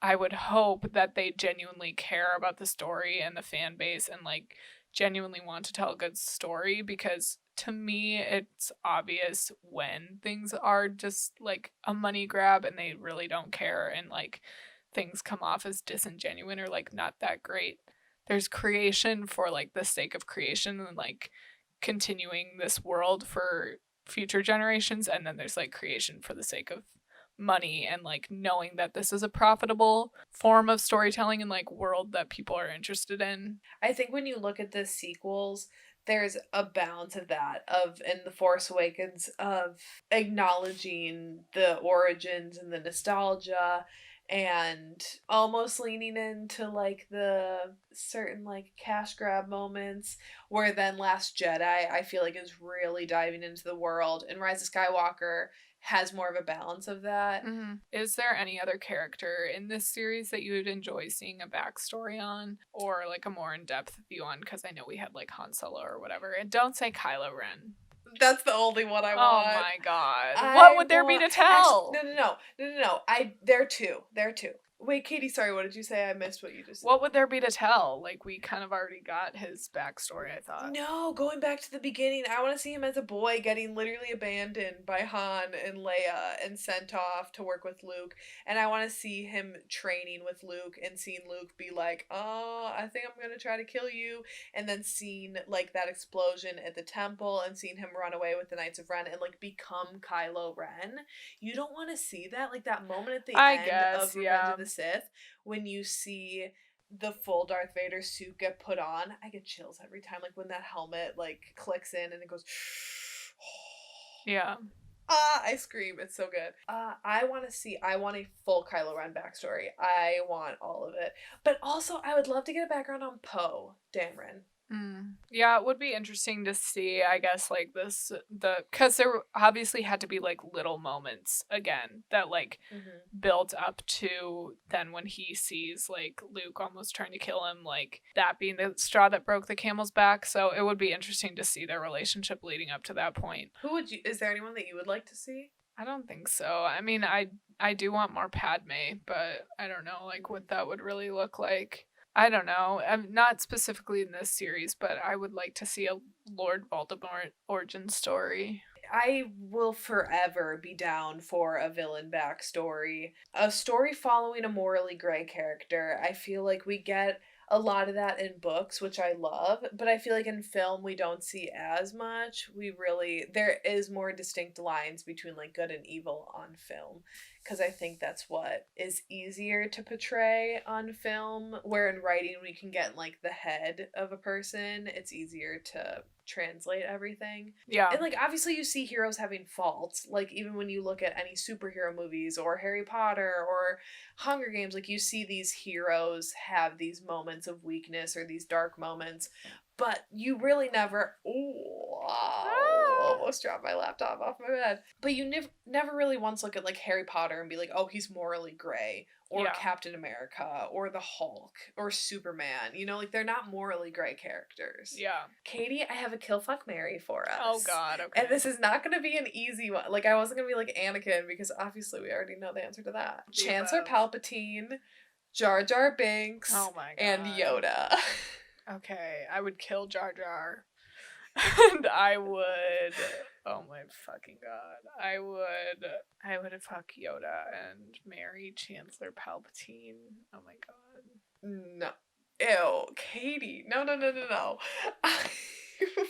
I would hope that they genuinely care about the story and the fan base and like genuinely want to tell a good story, because to me it's obvious when things are just like a money grab and they really don't care and like things come off as disingenuine or like not that great. There's creation for like the sake of creation and like continuing this world for future generations, and then there's like creation for the sake of money and like knowing that this is a profitable form of storytelling and like world that people are interested in. I think when you look at the sequels, there's a balance of that, of in The Force Awakens, of acknowledging the origins and the nostalgia, and almost leaning into like the certain like cash grab moments, where then Last Jedi I feel like is really diving into the world, and Rise of Skywalker has more of a balance of that. Mm-hmm. Is there any other character in this series that you would enjoy seeing a backstory on, or like a more in-depth view on? Because I know we had like Han Solo or whatever, and don't say Kylo Ren. That's the only one I Oh want. my god. What would there be to tell? Actually, no. There too. Wait, Katie, sorry, what did you say? I missed what you just said. What would there be to tell? Like, we kind of already got his backstory, I thought. No, going back to the beginning, I want to see him as a boy getting literally abandoned by Han and Leia and sent off to work with Luke. And I want to see him training with Luke and seeing Luke be like, oh, I think I'm going to try to kill you. And then seeing, like, that explosion at the temple and seeing him run away with the Knights of Ren and, like, become Kylo Ren. You don't want to see that? Like, that moment at the end of Revenge of the Sith when you see the full Darth Vader suit get put on. I get chills every time, like when that helmet like clicks in and it goes yeah. I scream. It's so good. I want a full Kylo Ren backstory. I want all of it. But also I would love to get a background on Poe Dameron. Yeah, it would be interesting to see, I guess, like because there obviously had to be like little moments again that like built up to then when he sees like Luke almost trying to kill him, like that being the straw that broke the camel's back. So it would be interesting to see their relationship leading up to that point. Is there anyone that you would like to see? I don't think so. I mean, I do want more Padme, but I don't know like what that would really look like. I don't know. I'm not specifically in this series, but I would like to see a Lord Voldemort origin story. I will forever be down for a villain backstory. A story following a morally gray character. I feel like we get a lot of that in books, which I love, but I feel like in film we don't see as much. There is more distinct lines between like good and evil on film, because I think that's what is easier to portray on film, where in writing we can get in like the head of a person. It's easier to translate everything. Yeah. And like obviously you see heroes having faults, like even when you look at any superhero movies or Harry Potter or Hunger Games, like you see these heroes have these moments of weakness or these dark moments, but you really never almost dropped my laptop off my bed. But you never really once look at like Harry Potter and be like, oh, he's morally gray, or Captain America, or the Hulk, or Superman. You know, like they're not morally gray characters. Yeah. Katie, I have a kill fuck marry for us. Oh god, okay. And this is not gonna be an easy one. Like I wasn't gonna be like Anakin, because obviously we already know the answer to that. Chancellor Palpatine, Jar Jar Binks, oh my god, and Yoda. Okay, I would kill Jar Jar. And I would, oh my fucking god, I would fuck Yoda and marry Chancellor Palpatine. Oh my god. No. Ew, Katie. No. I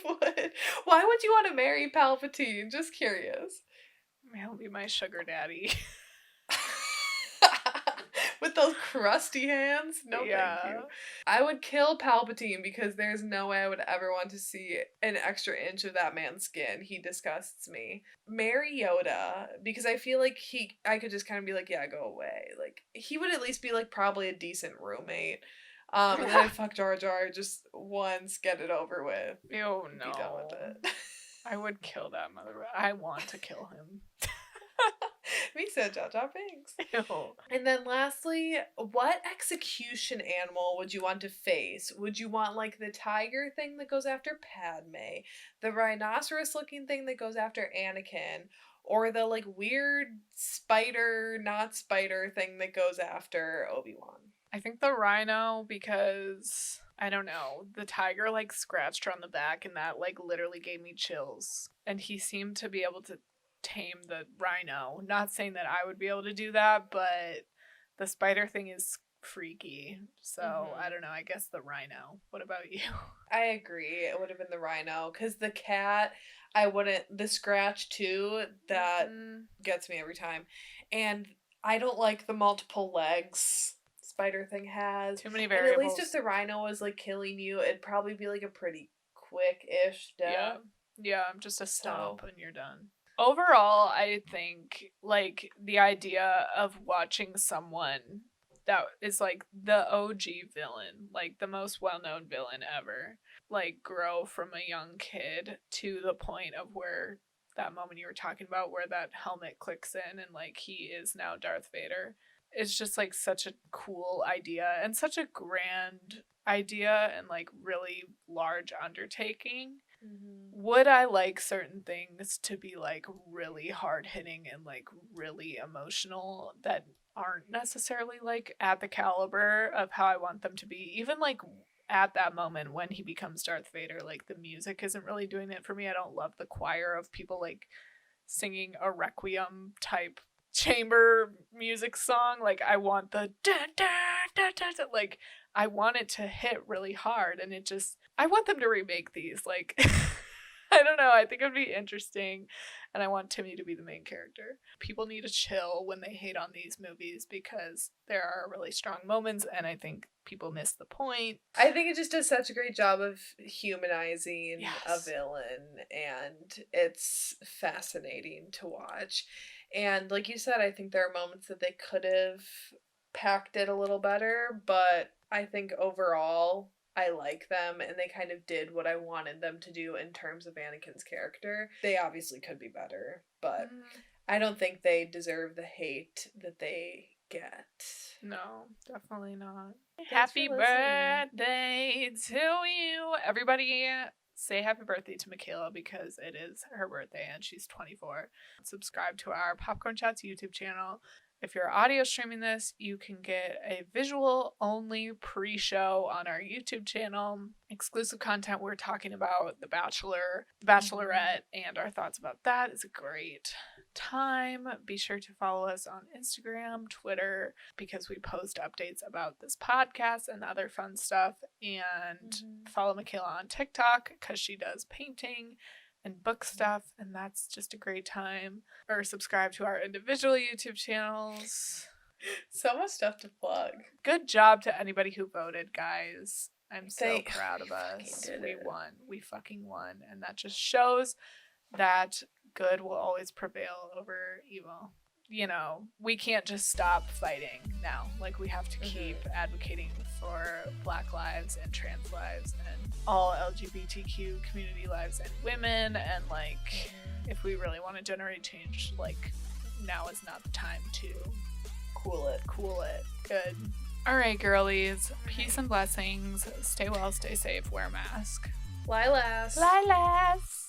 would. Why would you want to marry Palpatine? Just curious. He'll be my sugar daddy. With those crusty hands? No, thank you. I would kill Palpatine because there's no way I would ever want to see an extra inch of that man's skin. He disgusts me. Marry Yoda because I feel like I could just kind of be like, yeah, go away. Like, he would at least be like probably a decent roommate. And then I'd fuck Jar Jar just once, get it over with. Ew, no. Be done with it. I would kill that mother. I want to kill him. Me said Jar Jar Binks. Ew. And then lastly, what execution animal would you want to face? Would you want like the tiger thing that goes after Padme, the rhinoceros looking thing that goes after Anakin, or the like weird spider, not spider thing that goes after Obi-Wan? I think the rhino, because I don't know, the tiger like scratched her on the back and that like literally gave me chills. And he seemed to be able to tame the rhino. Not saying that I would be able to do that, but the spider thing is freaky. So I don't know, I guess the rhino. What about you? I agree. It would have been the rhino, because the cat, the scratch too, that gets me every time. And I don't like the multiple legs spider thing has. Too many variables. And at least if the rhino was like killing you, it'd probably be like a pretty quick-ish death. Yeah, just a stomp and you're done. Overall, I think like the idea of watching someone that is like the OG villain, like the most well-known villain ever, like grow from a young kid to the point of where that moment you were talking about where that helmet clicks in and like he is now Darth Vader. It's just like such a cool idea and such a grand idea and like really large undertaking. Would I like certain things to be like really hard hitting and like really emotional that aren't necessarily like at the caliber of how I want them to be? Even like at that moment when he becomes Darth Vader, like the music isn't really doing it for me. I don't love the choir of people like singing a requiem type chamber music song. Like I want the da, da, da, da, da, like I want it to hit really hard, and it just I want them to remake these. Like I don't know. I think it would be interesting, and I want Timmy to be the main character. People need to chill when they hate on these movies because there are really strong moments, and I think people miss the point. I think it just does such a great job of humanizing a villain, and it's fascinating to watch. And like you said, I think there are moments that they could have packed it a little better, but I think overall I like them, and they kind of did what I wanted them to do in terms of Anakin's character. They obviously could be better, but I don't think they deserve the hate that they get. No, definitely not. Happy birthday to you. Everybody say happy birthday to Michaela because it is her birthday and she's 24. Subscribe to our Popcorn Chats YouTube channel. If you're audio streaming this, you can get a visual only pre-show on our YouTube channel. Exclusive content. We're talking about The Bachelor, The Bachelorette, and our thoughts about that is a great time. Be sure to follow us on Instagram, Twitter, because we post updates about this podcast and other fun stuff. And follow Michaela on TikTok because she does painting and book stuff, and that's just a great time. Or subscribe to our individual YouTube channels. So much stuff to plug. Good job to anybody who voted, guys. I'm so proud of us. We won. We fucking won. And that just shows that good will always prevail over evil. You know, we can't just stop fighting now. Like, we have to keep advocating for Black lives and trans lives and all LGBTQ community lives and women. And, like, if we really want to generate change, like, now is not the time to cool it. Good. All right, girlies. Peace and blessings. Stay well, stay safe, wear a mask. Lilas. Lilas.